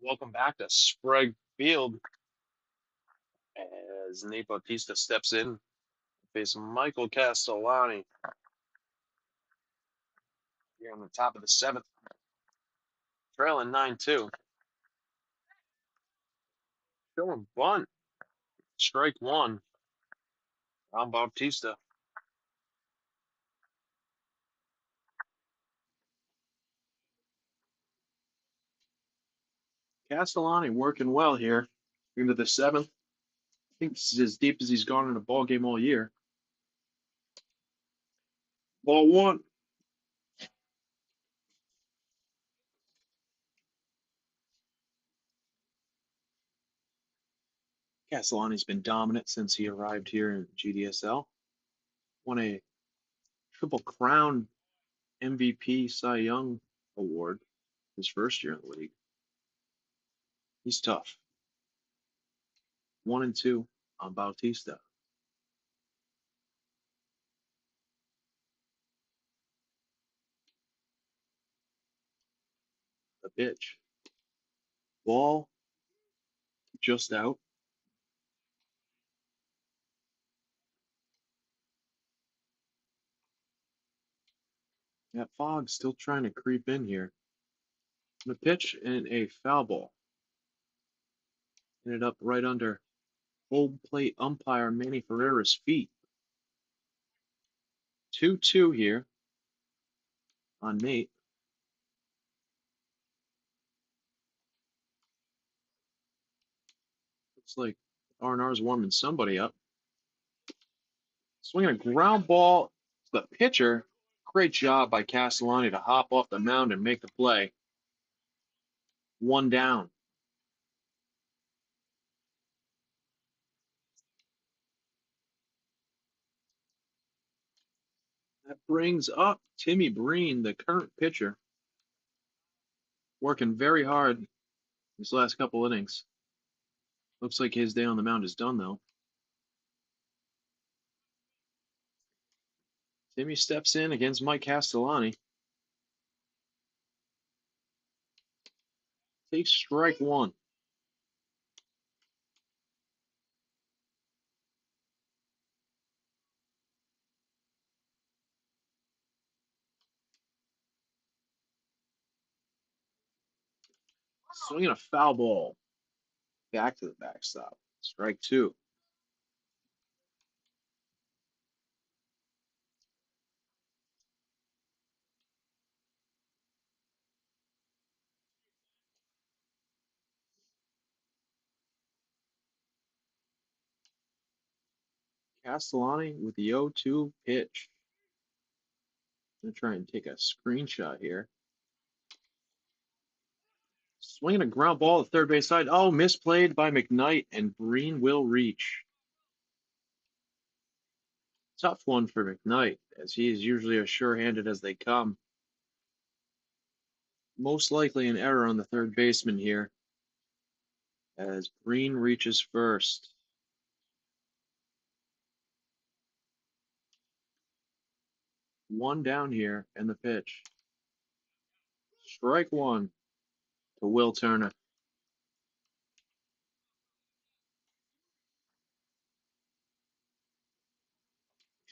Welcome back to Sprague Field as Nate Bautista steps in, facing Michael Castellani here on the top of the seventh, trailing 9-2. Showing bunt, strike one on Bautista. Castellani working well here into the seventh. I think this is as deep as he's gone in a ball game all year. Ball one. Castellani's been dominant since he arrived here in GDSL. Won a Triple Crown MVP Cy Young award his first year in the league. He's tough. 1-2 on Bautista. The pitch. Ball just out. That fog still trying to creep in here. The pitch and a foul ball. Ended up right under home plate umpire Manny Ferreira's feet. 2-2 here on Nate. Looks like R+R's warming somebody up. Swinging a ground ball to the pitcher. Great job by Castellani to hop off the mound and make the play. One down. That brings up Timmy Breen, the current pitcher, working very hard these last couple innings. Looks like his day on the mound is done, though. Timmy steps in against Mike Castellani. Takes strike one. Swinging a foul ball. Back to the backstop. Strike two. Castellani with the 0-2 pitch. I'm going to try and take a screenshot here. Swinging a ground ball at third base side. Oh, misplayed by McKnight, and Breen will reach. Tough one for McKnight, as he is usually as sure-handed as they come. Most likely an error on the third baseman here, as Breen reaches first. One down here, and the pitch. Strike one to Will Turner.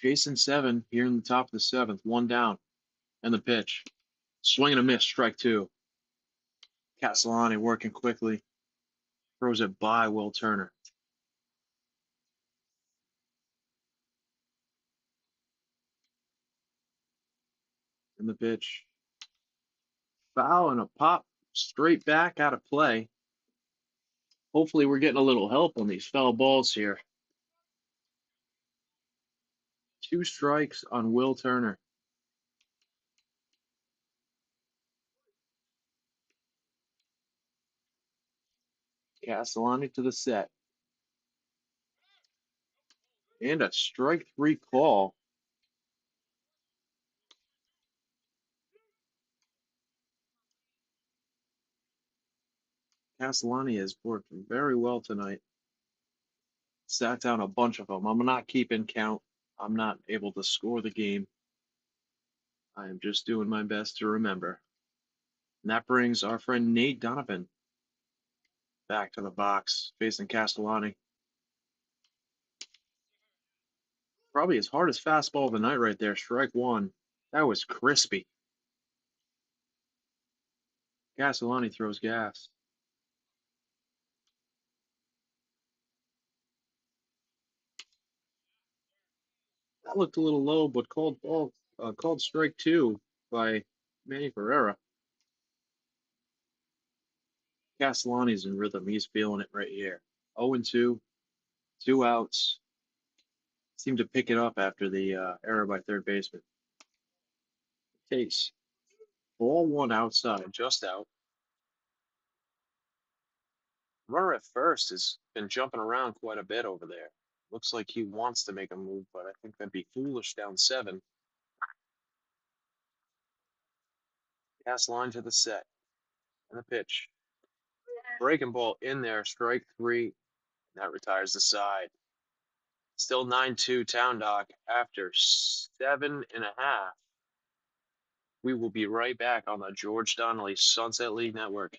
Jason 7 here in the top of the seventh. One down, and the pitch. Swing and a miss, strike two. Castellani working quickly. Throws it by Will Turner. And the pitch. Foul and a pop straight back out of play. Hopefully we're getting a little help on these foul balls here. Two strikes on Will Turner. Castellani to the set. And a strike three call. Castellani has worked very well tonight. Sat down a bunch of them. I'm not keeping count. I'm not able to score the game. I am just doing my best to remember. And that brings our friend Nate Donovan Back to the box, facing Castellani. Probably his hardest fastball of the night right there. Strike one. That was crispy. Castellani throws gas. That looked a little low, but called strike two by Manny Ferreira. Castellani's in rhythm. He's feeling it right here. 0-2, 2 outs. Seemed to pick it up after the error by third baseman. Takes ball one outside, just out. Runner at first has been jumping around quite a bit over there. Looks like he wants to make a move, but I think that'd be foolish down 7. Pass line to the set. And the pitch. Breaking ball in there, strike 3. That retires the side. Still 9-2 Towndock after 7.5. We will be right back on the George Donnelly Sunset League Network.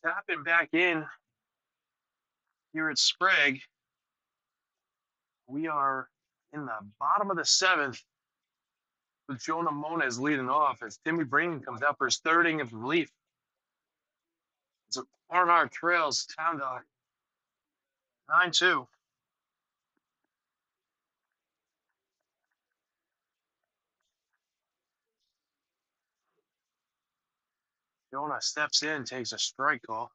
Tapping back in here at Sprague. We are in the bottom of the 7th with Jonah Moniz leading off as Timmy Breen comes out for his third inning of relief. It's R+R Trails Towndock 9-2. Jonah steps in, takes a strike call.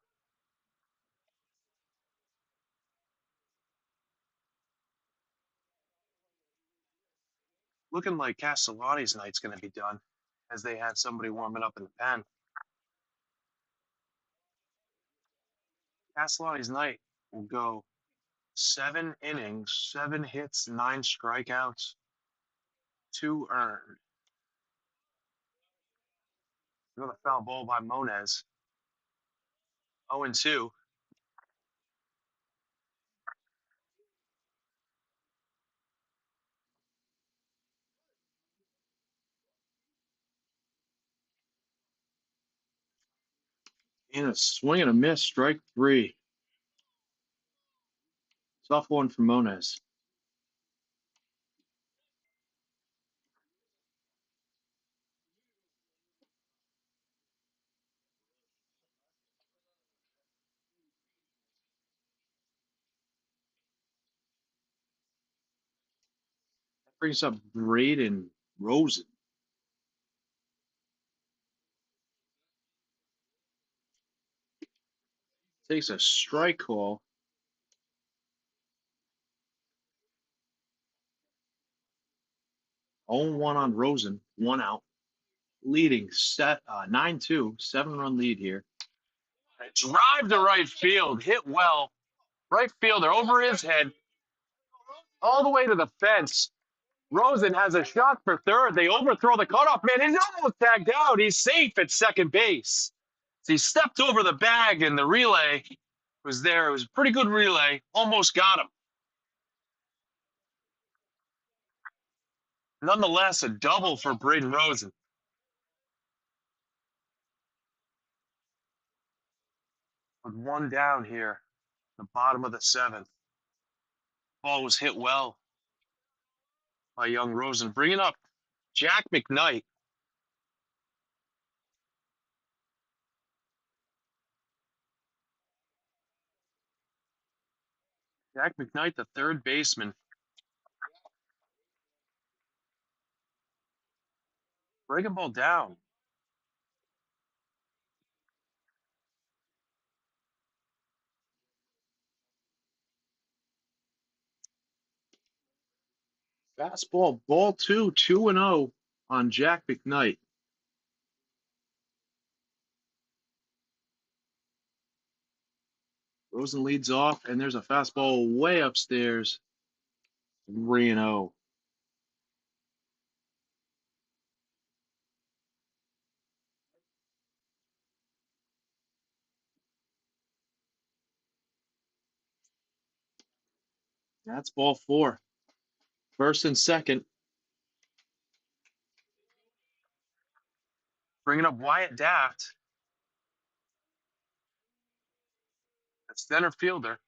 Looking like Castellani's night's going to be done as they had somebody warming up in the pen. Castellani's night will go 7 innings, 7 hits, 9 strikeouts, 2 earned. Another foul ball by Moniz. 0-2. And a swing and a miss, strike 3. Tough one for Moniz. That brings up Braden Rosen. Takes a strike call. On 1 on Rosen, 1 out. Leading set 9-2, 7-run lead here. Drive to right field, hit well. Right fielder over his head, all the way to the fence. Rosen has a shot for third. They overthrow the cutoff man. He's almost tagged out. He's safe at second base. So he stepped over the bag, and the relay was there. It was a pretty good relay. Almost got him. Nonetheless, a double for Braden Rosen. With 1 down here, the bottom of the 7th. Ball was hit well by young Rosen. Bringing up Jack McKnight. Jack McKnight, the third baseman. Breaking ball down. Fastball, ball 2, 2-0 on Jack McKnight. Rosen leads off, and there's a fastball way upstairs. 3-0. That's ball 4. First and second. Bringing up Wyatt Daft, the center fielder.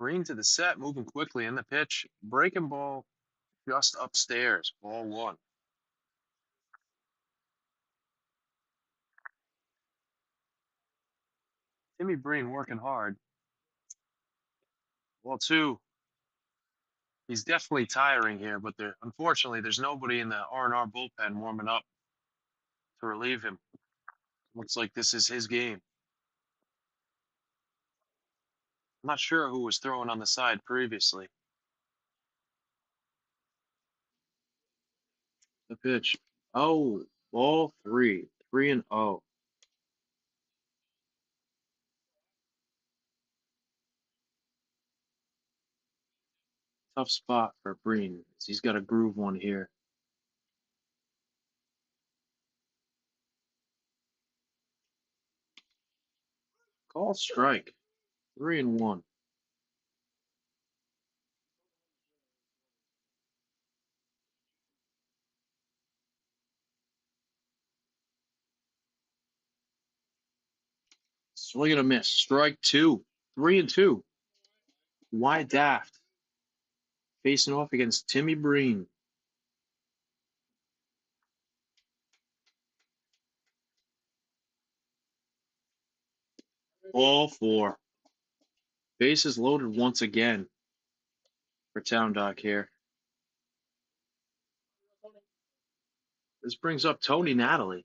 Green to the set, moving quickly in the pitch. Breaking ball just upstairs. Ball 1. Timmy Breen working hard. Ball 2. He's definitely tiring here, but unfortunately there's nobody in the R+R bullpen warming up to relieve him. Looks like this is his game. I'm not sure who was throwing on the side previously. The pitch. Oh, ball 3. 3-0. Tough spot for Breen. He's got a groove one here. Call strike. 3-1. Swing and a miss. Strike 2. 3-2. Wyatt Daft facing off against Timmy Breen. Ball 4. Bases loaded once again for Towndock here. This brings up Tony Natalie.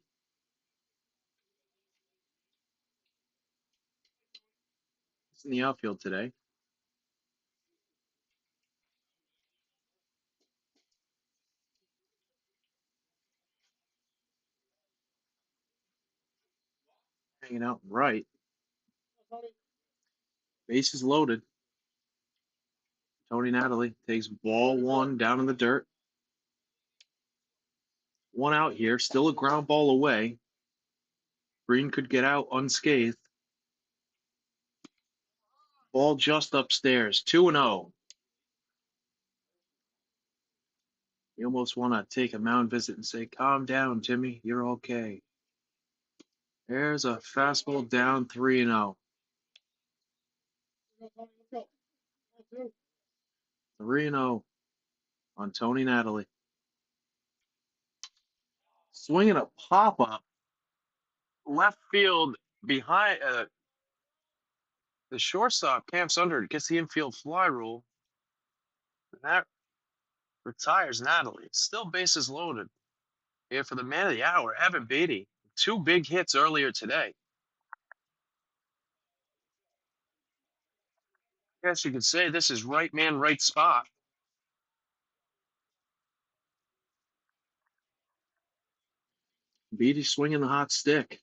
He's in the outfield today. Hanging out right. Bases loaded. Tony Natalie takes ball 1 down in the dirt. 1 out here. Still a ground ball away. Breen could get out unscathed. Ball just upstairs. 2-0. You almost want to take a mound visit and say, calm down, Timmy. You're okay. There's a fastball down 3-0. 3-0 on Tony Natalie. swinging a pop up left field behind the shortstop camps under it, gets the infield fly rule. And that retires Natalie. Still bases loaded here for the man of the hour, Evan Beatty. 2 big hits earlier today. I guess you could say this is right man, right spot. Beatty swinging the hot stick.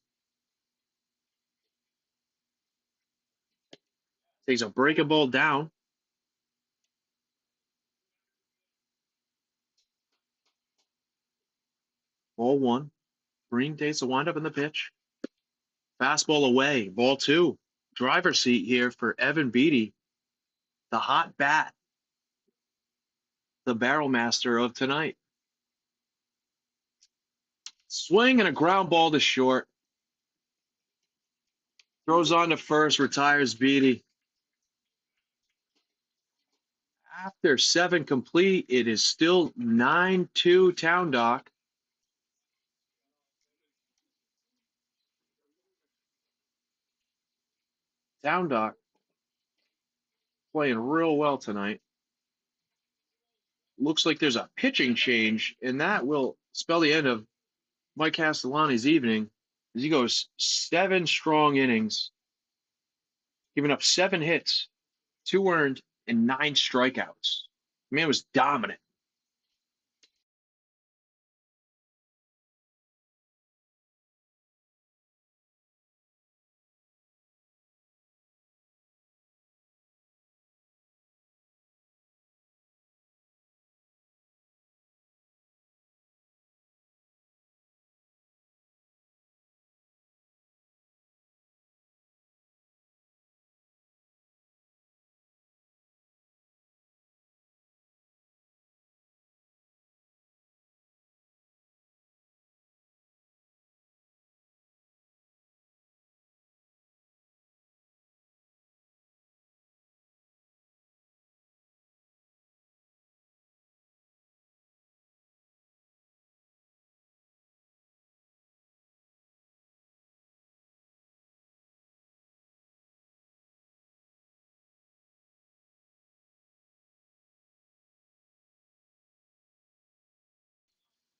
Takes a breaking ball down. Ball 1. Green takes a windup in the pitch. Fastball away. Ball 2. Driver's seat here for Evan Beatty, the hot bat, the barrel master of tonight. Swing and a ground ball to short. Throws on to first, retires Beatty. After 7 complete, it is still 9-2 Towndock. Towndock playing real well tonight. Looks like there's a pitching change, and that will spell the end of Mike Castellani's evening as he goes 7 strong innings, giving up 7 hits, 2 earned, and 9 strikeouts. The man was dominant.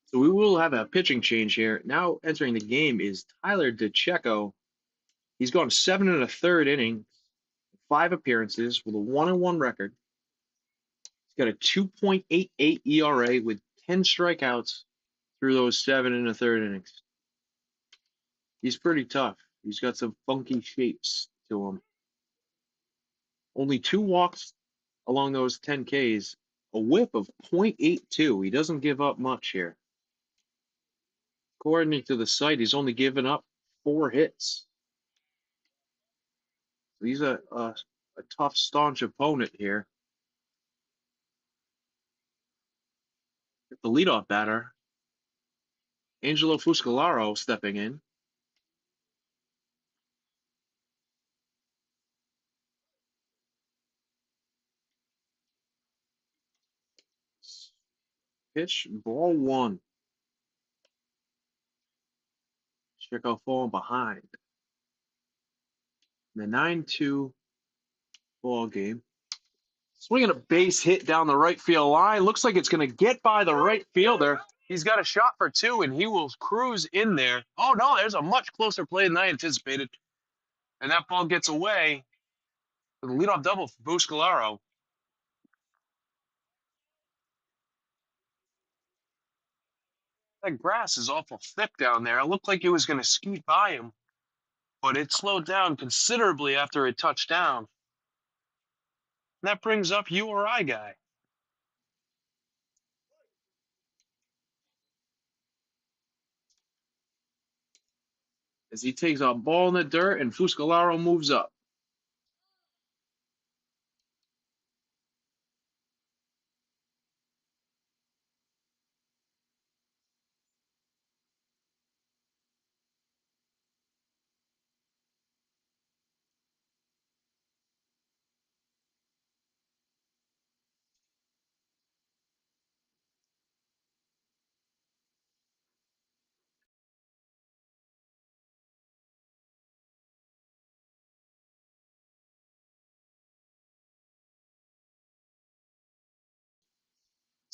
So we will have a pitching change here. Now entering the game is Tyler DeCecco. He's gone 7 1/3 innings, 5 appearances with a 1-1 record. He's got a 2.88 ERA with 10 strikeouts through those 7 1/3 innings. He's pretty tough. He's got some funky shapes to him. Only 2 walks along those 10 Ks, a whip of .82. He doesn't give up much here. According to the site, he's only given up 4 hits. He's a tough, staunch opponent here. The leadoff batter, Angelo Fuscolaro, stepping in. Pitch, ball 1. Chicago falling behind. In the 9-2 ball game. Swinging a base hit down the right field line. Looks like it's going to get by the right fielder. He's got a shot for 2, and he will cruise in there. Oh, no, there's a much closer play than I anticipated. And that ball gets away with a leadoff double for Buscalaro. That grass is awful thick down there. It looked like it was going to skeet by him, but it slowed down considerably after it touched down. And that brings up you or I guy. As he takes a ball in the dirt and Fuscolaro moves up.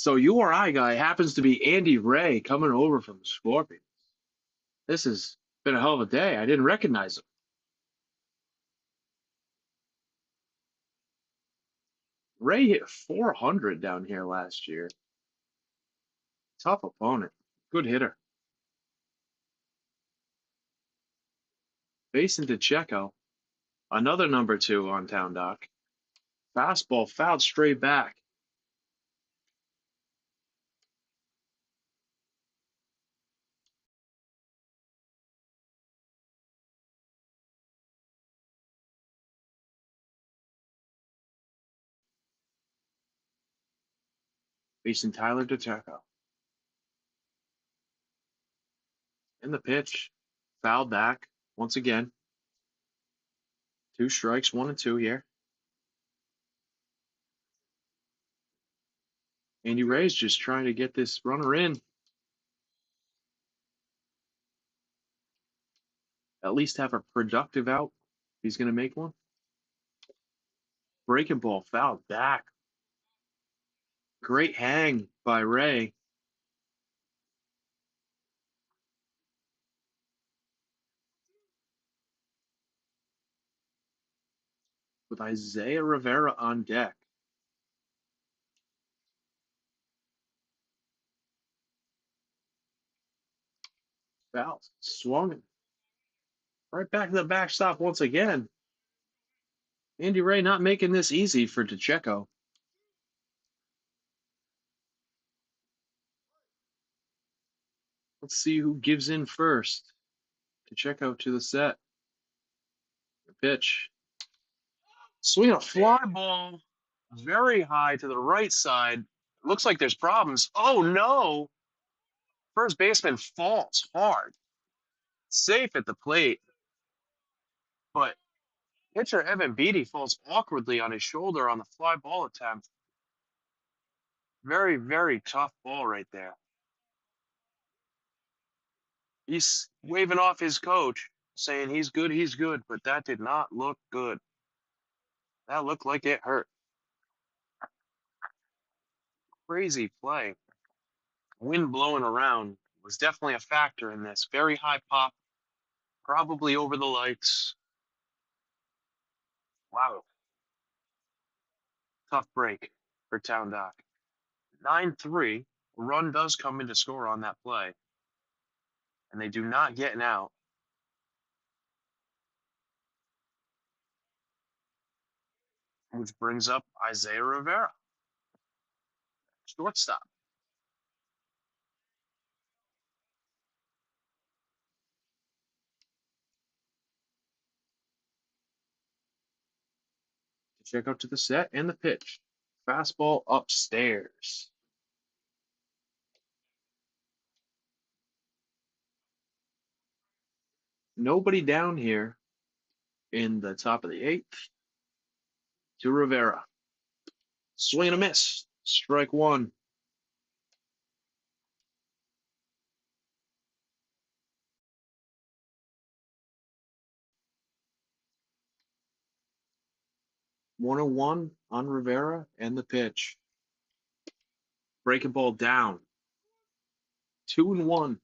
So your eye guy happens to be Andy Ray coming over from the Scorpions. This has been a hell of a day. I didn't recognize him. Ray hit 400 down here last year. Tough opponent. Good hitter. Facing DeCecco, another number 2 on Towndock. Fastball fouled straight back. Facing Tyler DeCecco. In the pitch, fouled back once again. 2 strikes, 1 and 2 here. Andy Ray's just trying to get this runner in. At least have a productive out. He's going to make one. Breaking ball fouled back. Great hang by Ray. With Isaiah Rivera on deck. Foul. Swung. Right back to the backstop once again. Andy Ray not making this easy for DeCecco. Let's see who gives in first. DeCecco to the set. The pitch. Swing a fly ball very high to the right side. Looks like there's problems. Oh no! First baseman falls hard. Safe at the plate. But pitcher Evan Beatty falls awkwardly on his shoulder on the fly ball attempt. Very, very tough ball right there. He's waving off his coach, saying he's good, but that did not look good. That looked like it hurt. Crazy play. Wind blowing around was definitely a factor in this. Very high pop, probably over the lights. Wow. Tough break for Towndock. 9-3. A run does come in to score on that play. And they do not get an out. Which brings up Isaiah Rivera, shortstop. Check out to the set and the pitch. Fastball upstairs. Nobody down here in the top of the 8th. To Rivera. Swing and a miss. Strike 1. One on Rivera and the pitch. Breaking ball down. 2-1.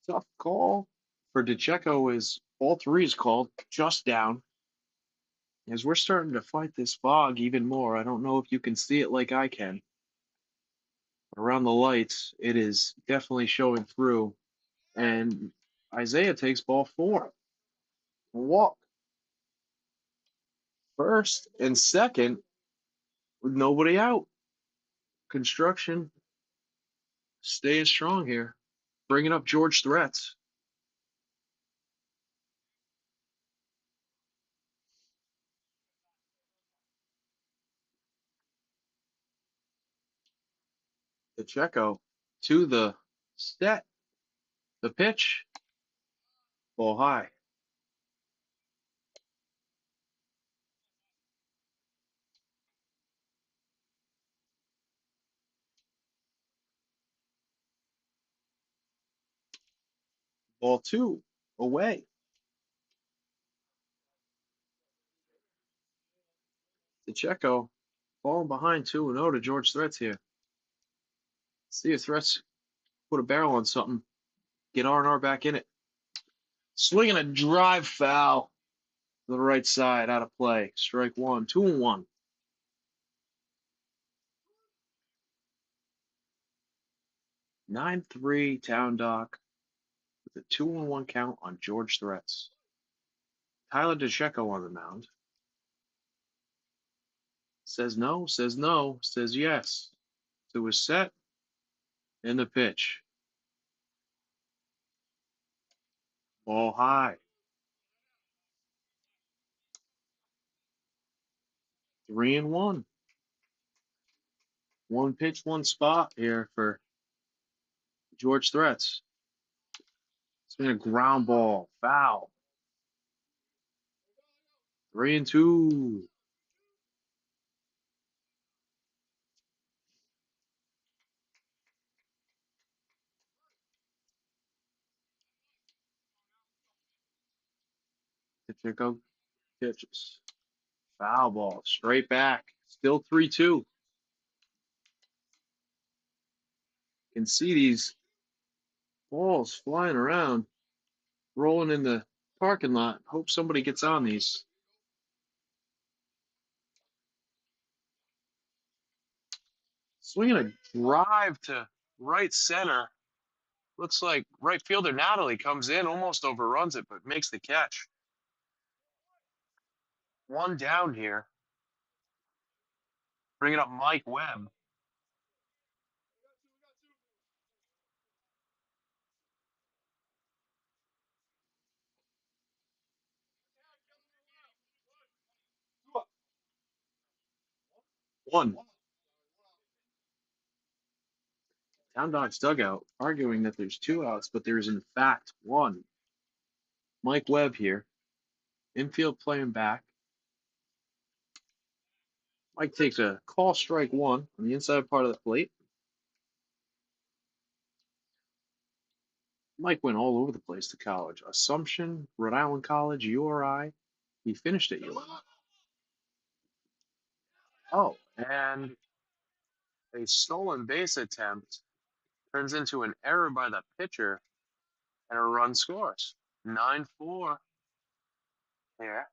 Tough call for DeCecco is all 3 is called just down. As we're starting to fight this fog even more, I don't know if you can see it like I can. Around the lights, it is definitely showing through. And Isaiah takes ball 4. Walk. First and second with nobody out. Construction staying strong here. Bringing up George Threats. DeCecco to the set. The pitch. Ball high. Ball 2 away. DeCecco falling behind 2-0 to George Threats here. See if Threats put a barrel on something. Get R&R back in it. Swinging a drive foul to the right side, out of play. Strike 1, 2-1. 9-3 Towndock with a 2-1 count on George Threats. Tyler DeCecco on the mound. Says no, says yes to his set and the pitch. Ball high. 3-1. One pitch, one spot here for George Threats. It's been a ground ball. Foul. 3-2. DeCecco pitches. Foul ball. Straight back. Still 3-2. Can see these balls flying around, rolling in the parking lot. Hope somebody gets on these. Swinging a drive to right center. Looks like right fielder Natalie comes in, almost overruns it, but makes the catch. One down here. Bringing up Mike Webb. One. Town Dog's dugout arguing that there's 2 outs, but there is in fact 1. Mike Webb here. Infield playing back. Mike takes a call strike 1 on the inside part of the plate. Mike went all over the place to college. Assumption, Rhode Island College, URI. He finished at URI. Oh, and a stolen base attempt turns into an error by the pitcher, and a run scores. 9-4 here.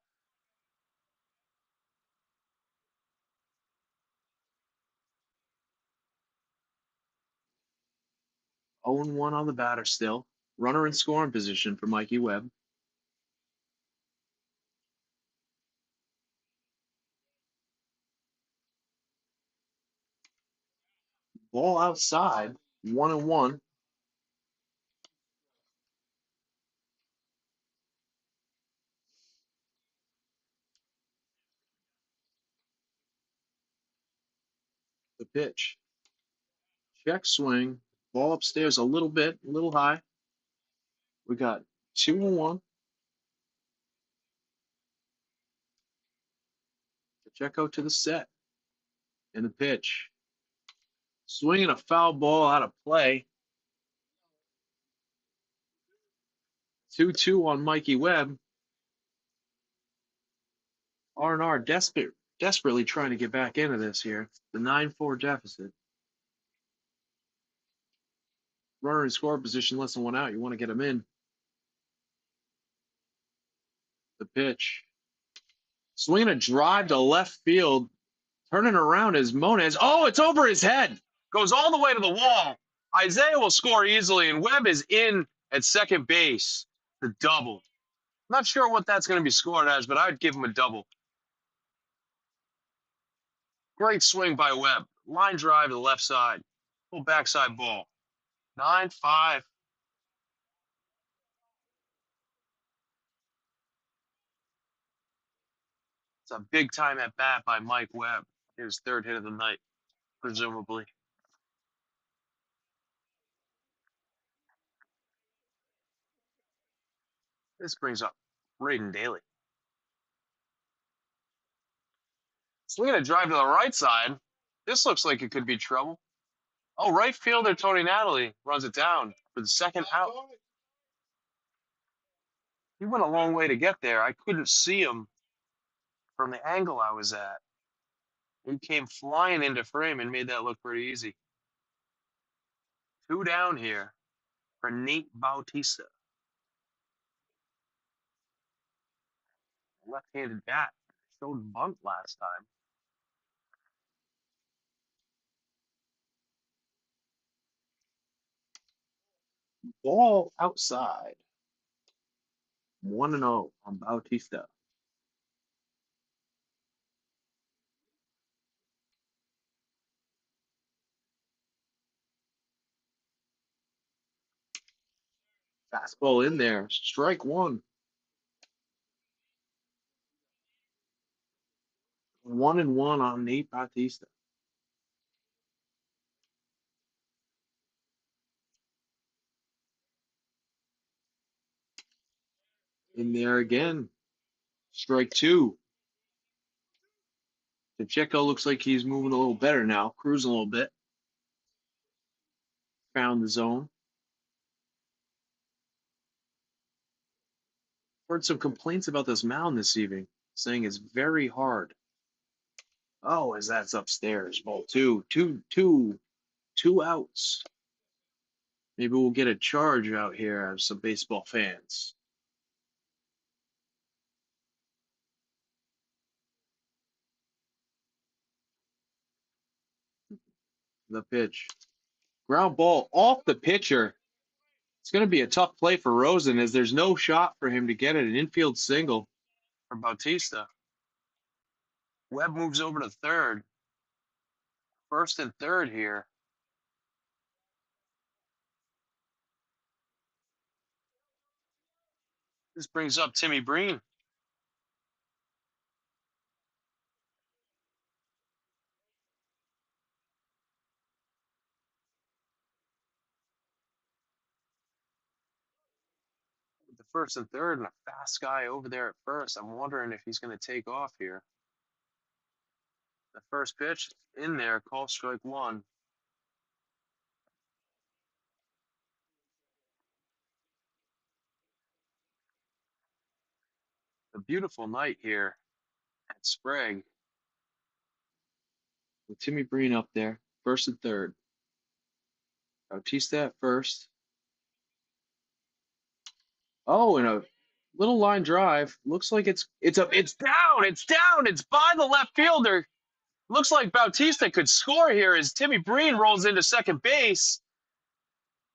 Oh and 1 on the batter still. Runner in scoring position for Mikey Webb. Ball outside, 1-1. The pitch. Check swing. Ball upstairs a little bit, a little high. We got 2-1. Pacheco to the set. And the pitch. Swinging a foul ball out of play. 2-2 on Mikey Webb. R&R desperately trying to get back into this here. The 9-4 deficit. Runner in score position, less than 1 out. You want to get him in. The pitch. Swinging a drive to left field. Turning around is Monez. Oh, it's over his head. Goes all the way to the wall. Isaiah will score easily, and Webb is in at second base. The double. Not sure what that's going to be scored as, but I'd give him a double. Great swing by Webb. Line drive to the left side. Full backside ball. 9-5. It's a big time at bat by Mike Webb. His 3rd hit of the night, presumably. This brings up Braden Daly. Swinging a drive to the right side. This looks like it could be trouble. Oh, right fielder Tony Natalie runs it down for the 2nd out. He went a long way to get there. I couldn't see him from the angle I was at. He came flying into frame and made that look pretty easy. 2 down here for Nate Bautista. Left-handed bat. Showed bunt last time. Ball outside. 1-0 on Bautista. Fastball in there. Strike one. 1-1 on Nate Bautista. In there again. Strike two. Pacheco looks like he's moving a little better now, cruising a little bit. Found the zone. Heard some complaints about this mound this evening, saying it's very hard. Oh, as that's upstairs. Ball two outs. Maybe we'll get a charge out here as some baseball fans. The pitch. Ground ball off the pitcher. It's going to be a tough play for Rosen as there's no shot for him to get it. An infield single. For Bautista. Webb moves over to third. First and third here. This brings up Timmy Breen. With the first and third and a fast guy over there at first. I'm wondering if he's going to take off here. The first pitch in there, call strike one. A beautiful night here at Sprague. With Timmy Breen up there, first and third. Bautista at first. Oh, and a little line drive. Looks like it's down, it's down, it's by the left fielder. Looks like Bautista could score here as Timmy Breen rolls into second base.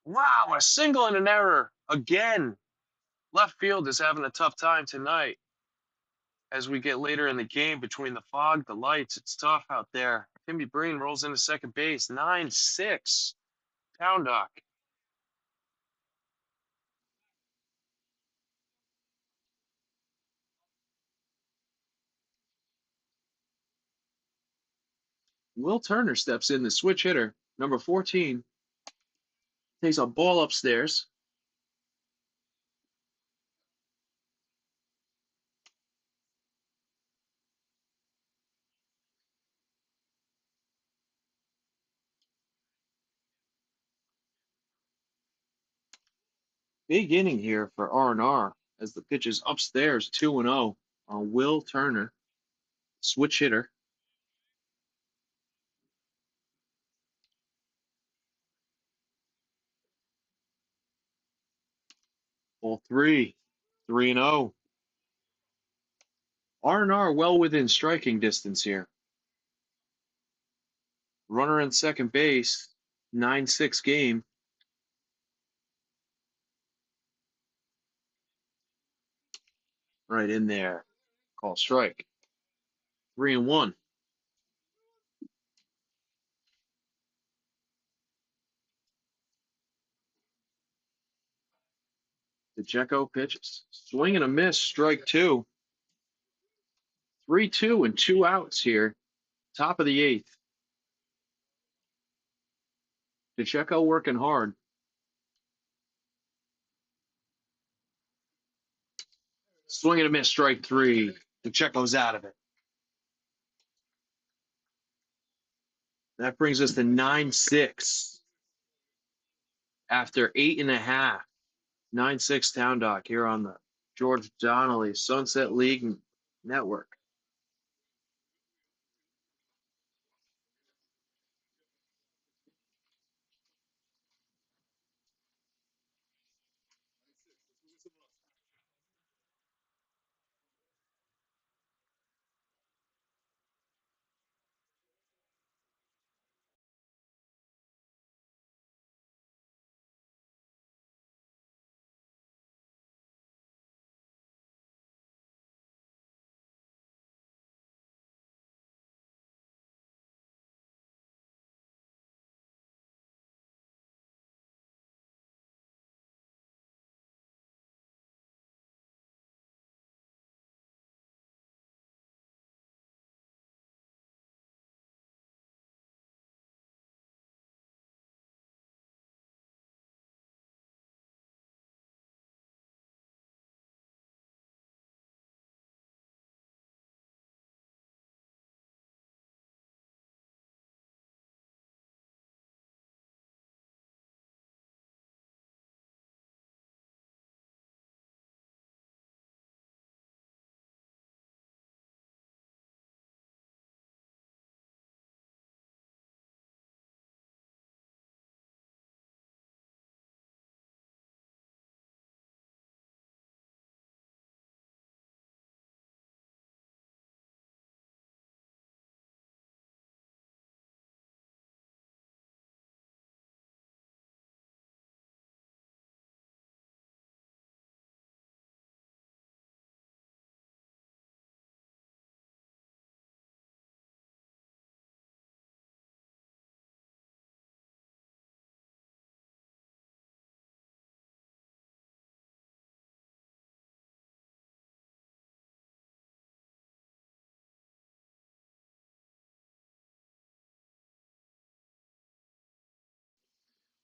Wow, a single and an error again. Left field is having a tough time tonight. As we get later in the game, between the fog, the lights, it's tough out there. Timmy Breen rolls into second base, 9-6. Towndock. Will Turner steps in, the switch hitter, number 14. Takes a ball upstairs. Big inning here for R+R as the pitch is upstairs, 2-0 on Will Turner, switch hitter. Ball 3-0. R+R well within striking distance here. Runner in second base, 9-6 game. Right in there. Call strike. 3-1. Pacheco pitches. Swing and a miss, strike two. 3-2 and 2 outs here. Top of the eighth. Pacheco working hard. Swing and a miss, strike three. Pacheco's out of it. That brings us to 9-6 after 8.5. 9-6 Towndock here on the George Donnelly, Sunset League Network.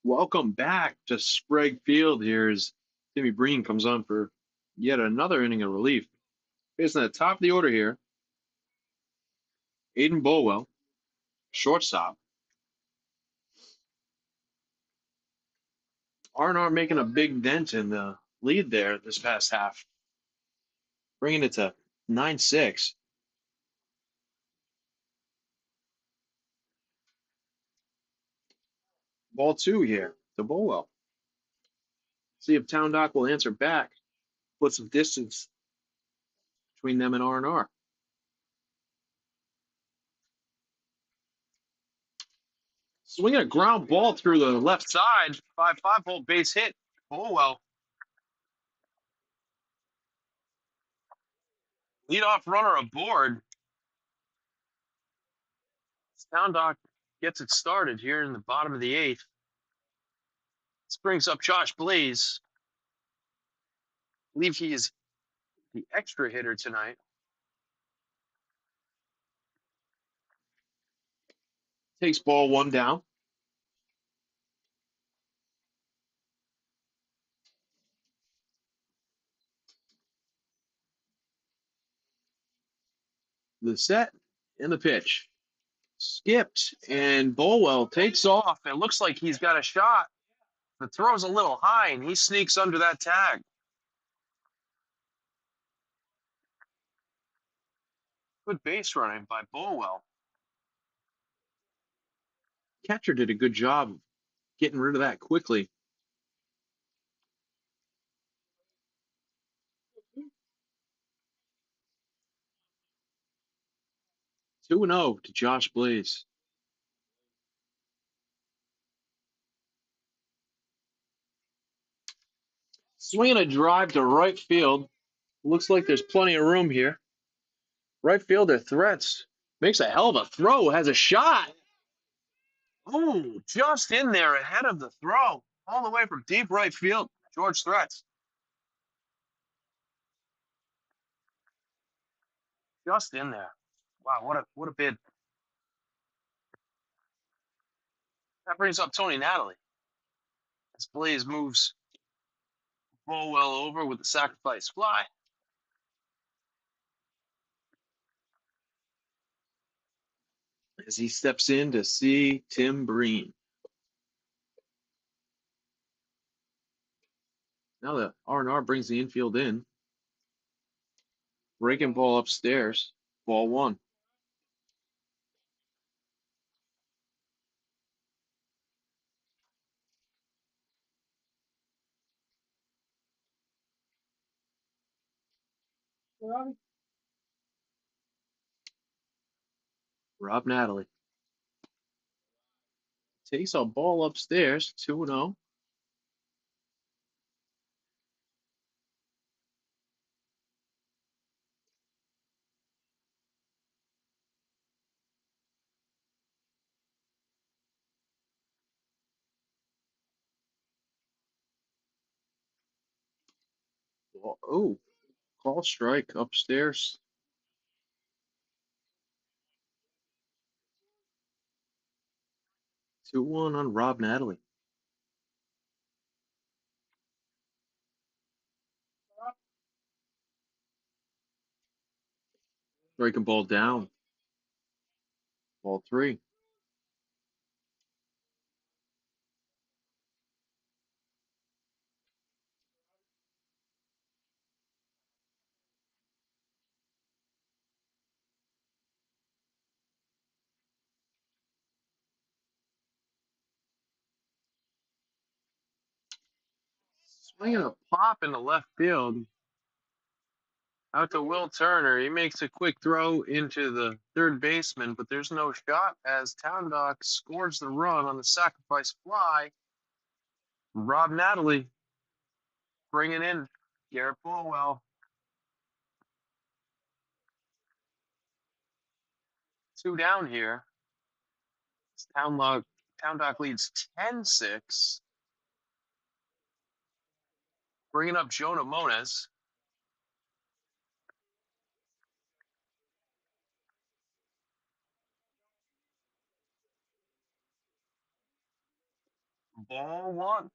Welcome back to Sprague Field. Here's Timmy Breen comes on for yet another inning of relief. Facing at the top of the order here, Aiden Bolwell, shortstop. R&R making a big dent in the lead there this past half, bringing it to 9-6. Ball two here to Bolwell. See if Towndock will answer back. Put some distance between them and R&R. Swinging a ground ball through the left Side, 5-5 hole base hit. Oh, well. Leadoff runner aboard. Towndock gets it started here in the bottom of the eighth. This brings up Josh Blaze. I believe he is the extra hitter tonight. Takes ball one down. The set and the pitch. Skipped, and Bolwell takes off. It looks like he's got a shot. The throw's a little high, and he sneaks under that tag. Good base running by Bolwell. Catcher did a good job getting rid of that quickly. Two and 0 to Josh Blaze. Swinging a drive to right field. Looks like there's plenty of room here. Right fielder threats. Makes a hell of a throw. Has a shot. Oh, just in there ahead of the throw. All the way from deep right field. George threats. Just in there. Wow, what a bid. That brings up Tony Natalie. As Blaze moves Bolwell over with the sacrifice fly. As he steps in to see Tim Breen. Now the R&R brings the infield in. Breaking ball upstairs. Ball one. Rob Natalie takes a ball upstairs. 2-0. Oh, call strike upstairs. 2-1 on Rob Natalie. Breaking ball down. Ball three. Swinging a pop into left field. Out to Will Turner. He makes a quick throw into the third baseman, but there's no shot as Towndock scores the run on the sacrifice fly. Rob Natalie bringing in Garrett Bullwell. 2 down here. Towndock leads 10-6. Bringing up Jonah Mones. Ball one.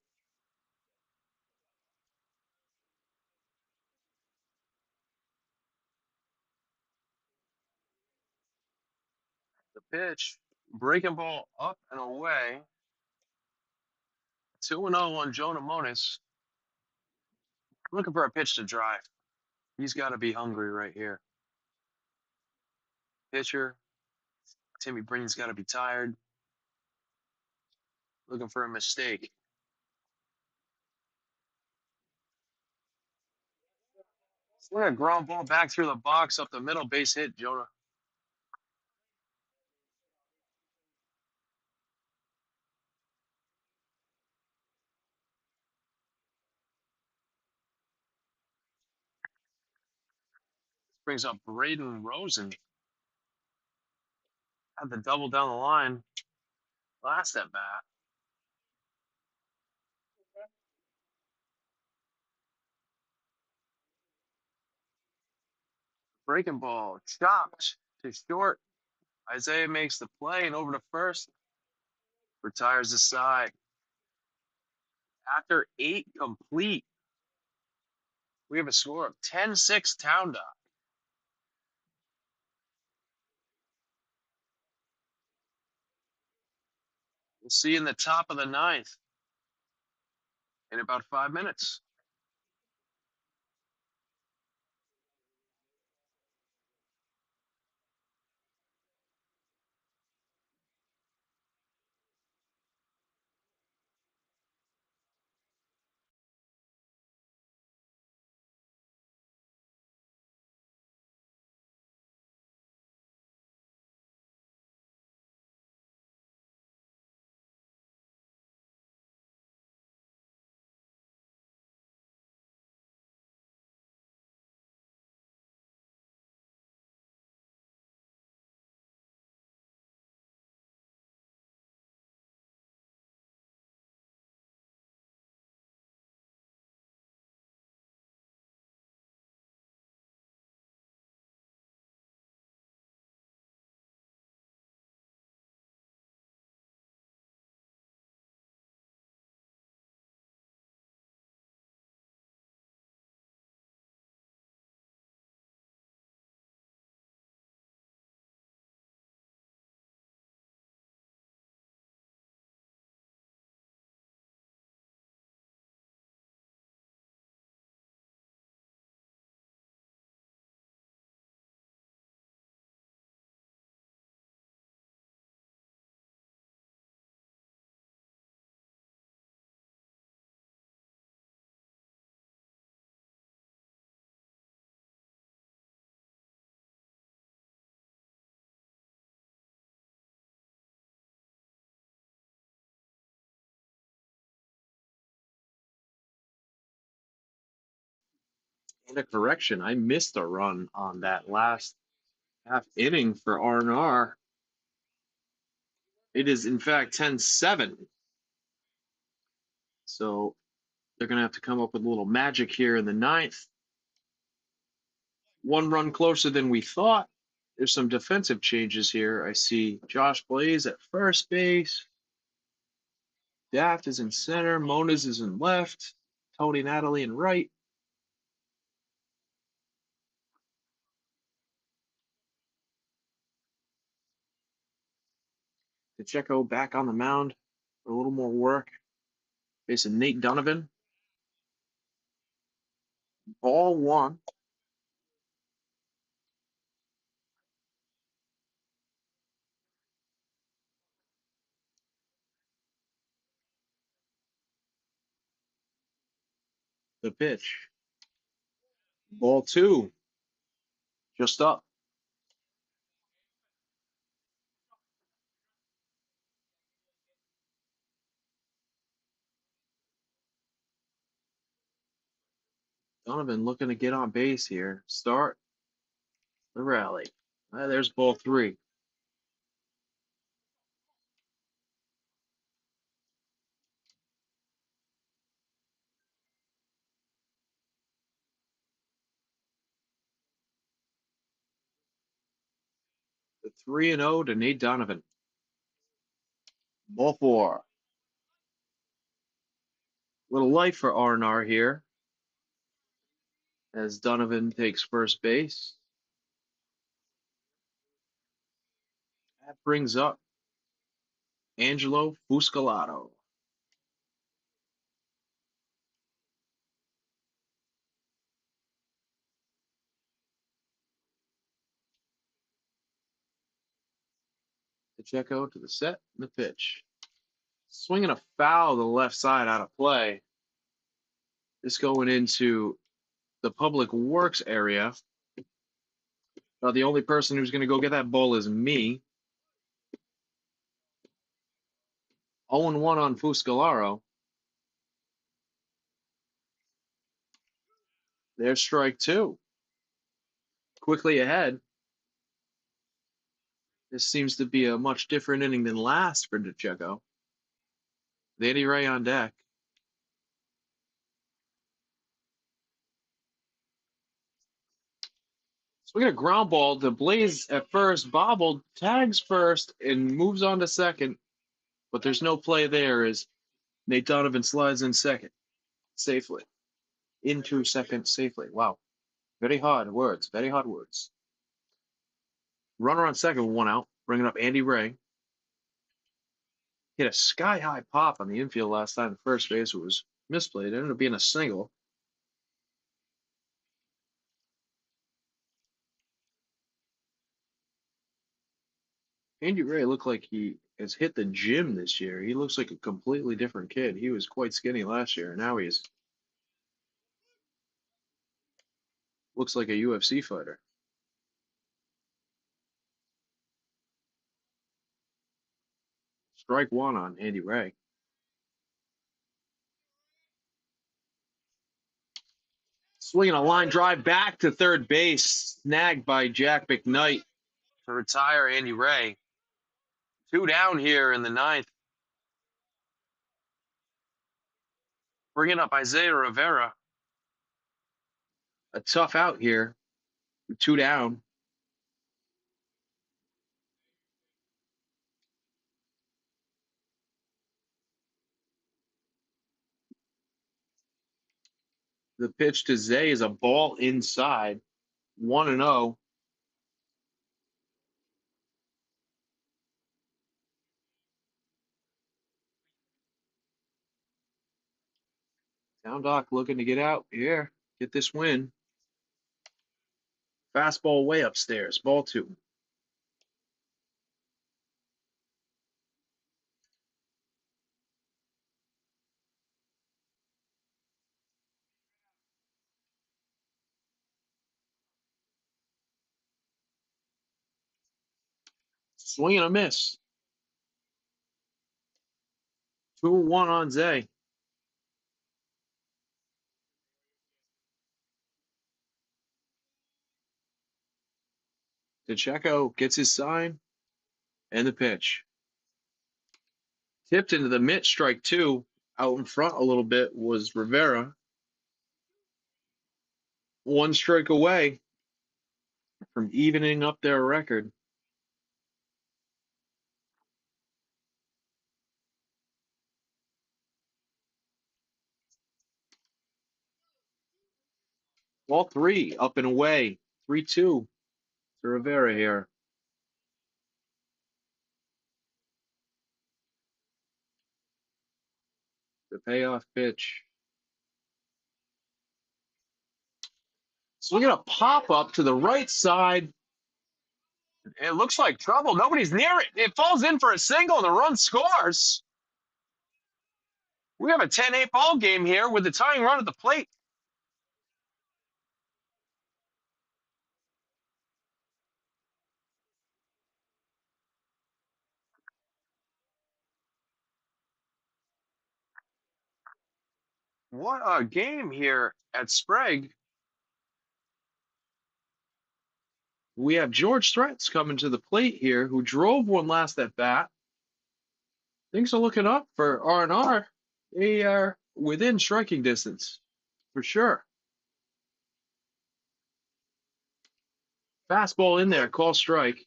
The pitch. Breaking ball up and away. 2-0 on Jonah Mones. Looking for a pitch to drive. He's got to be hungry right here. Pitcher. Timmy Breen's got to be tired. Looking for a mistake. Swing a ground ball back through the box up the middle, base hit, Jonah. This brings up Braden Rosen. Had the double down the line last at bat. Breaking ball chopped to short. Isaiah makes the play and over to first. Retires the side. After 8 complete, we have a score of 10-6 Towndock. We'll see you in the top of the ninth in about 5 minutes. And a correction, I missed a run on that last half inning for R+R. It is in fact 10-7. So they're going to have to come up with a little magic here in the ninth. One run closer than we thought. There's some defensive changes here. I see Josh Blaze at first base. Daft is in center. Moniz is in left. Tony Natalie in right. Pacheco back on the mound for a little more work. Facing Nate Donovan. Ball one. The pitch. Ball two. Just up. Donovan looking to get on base here. Start the rally. There's ball three. The 3-0 to Nate Donovan. Ball four. Little life for R+R here as Donovan takes first base. That brings up Angelo Fuscolato. Pacheco to the set and the pitch. Swinging a foul to the left side out of play. This going into the public works area. The only person who's going to go get that ball is me. 0-1 on Fuscolato. There's strike two. Quickly ahead. This seems to be a much different inning than last for Pacheco. Danny Ray on deck. Swinging a ground ball to Blaze at first, bobbled, tags first, and moves on to second. But there's no play there as Nate Donovan slides in second safely. Into second safely. Wow. Very hard words. Very hard words. Runner on second, one out. Bringing up Andy Ray. Hit a sky-high pop on the infield last time. The first base was misplayed. It ended up being a single. Andy Ray looked like he has hit the gym this year. He looks like a completely different kid. He was quite skinny last year. Now he's looks like a UFC fighter. Strike one on Andy Ray. Swinging a line drive back to third base, snagged by Jack McKnight to retire Andy Ray. Two down here in the ninth. Bringing up Isaiah Rivera. A tough out here. Two down. The pitch to Zay is a ball inside. 1-0. Towndock looking to get out here. Get this win. Fastball way upstairs. Ball two. Swing and a miss. 2-1 on Zay. DeCecco gets his sign and the pitch. Tipped into the mitt, strike two. Out in front a little bit was Rivera. One strike away from evening up their record. Ball three, up and away. 3-2 to Rivera here. The payoff pitch. Swinging a pop up to the right side. It looks like trouble. Nobody's near it. It falls in for a single, and the run scores. We have a 10-8 ball game here with the tying run at the plate. What a game here at Sprague. We have George Threats coming to the plate here, who drove one last at bat. Things are looking up for R+R. They are within striking distance, for sure. Fastball in there, call strike.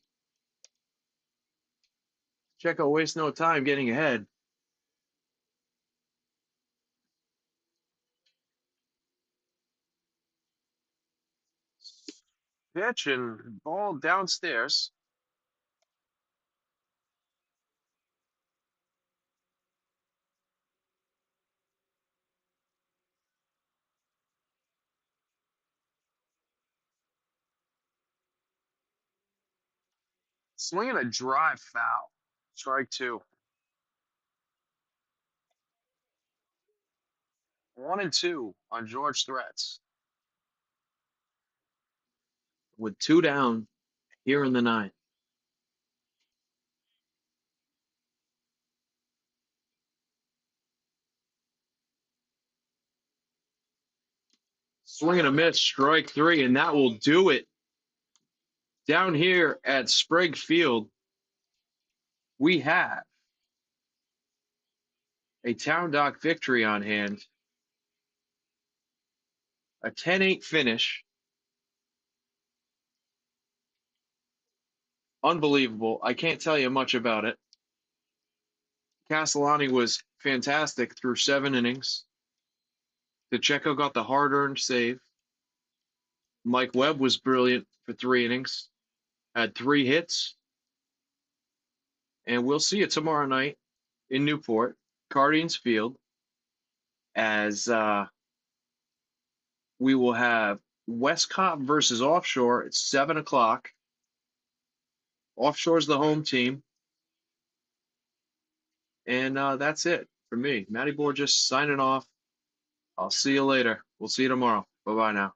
Checo wastes no time getting ahead. Pitch and ball downstairs. Swinging a drive foul. Strike two. 1-2 on George Threats. With two down here in the ninth. Swing and a miss, strike three, and that will do it. Down here at Sprague Field, we have a Towndock victory on hand. A 10-8 finish. Unbelievable. I can't tell you much about it. Castellani was fantastic through 7 innings. DeCecco got the hard-earned save. Mike Webb was brilliant for 3 innings. Had 3 hits. And we'll see you tomorrow night in Newport, Cardinals Field, as we will have Westcott versus Offshore at 7 o'clock. Offshore's the home team. And that's it for me. Matty Board just signing off. I'll see you later. We'll see you tomorrow. Bye-bye now.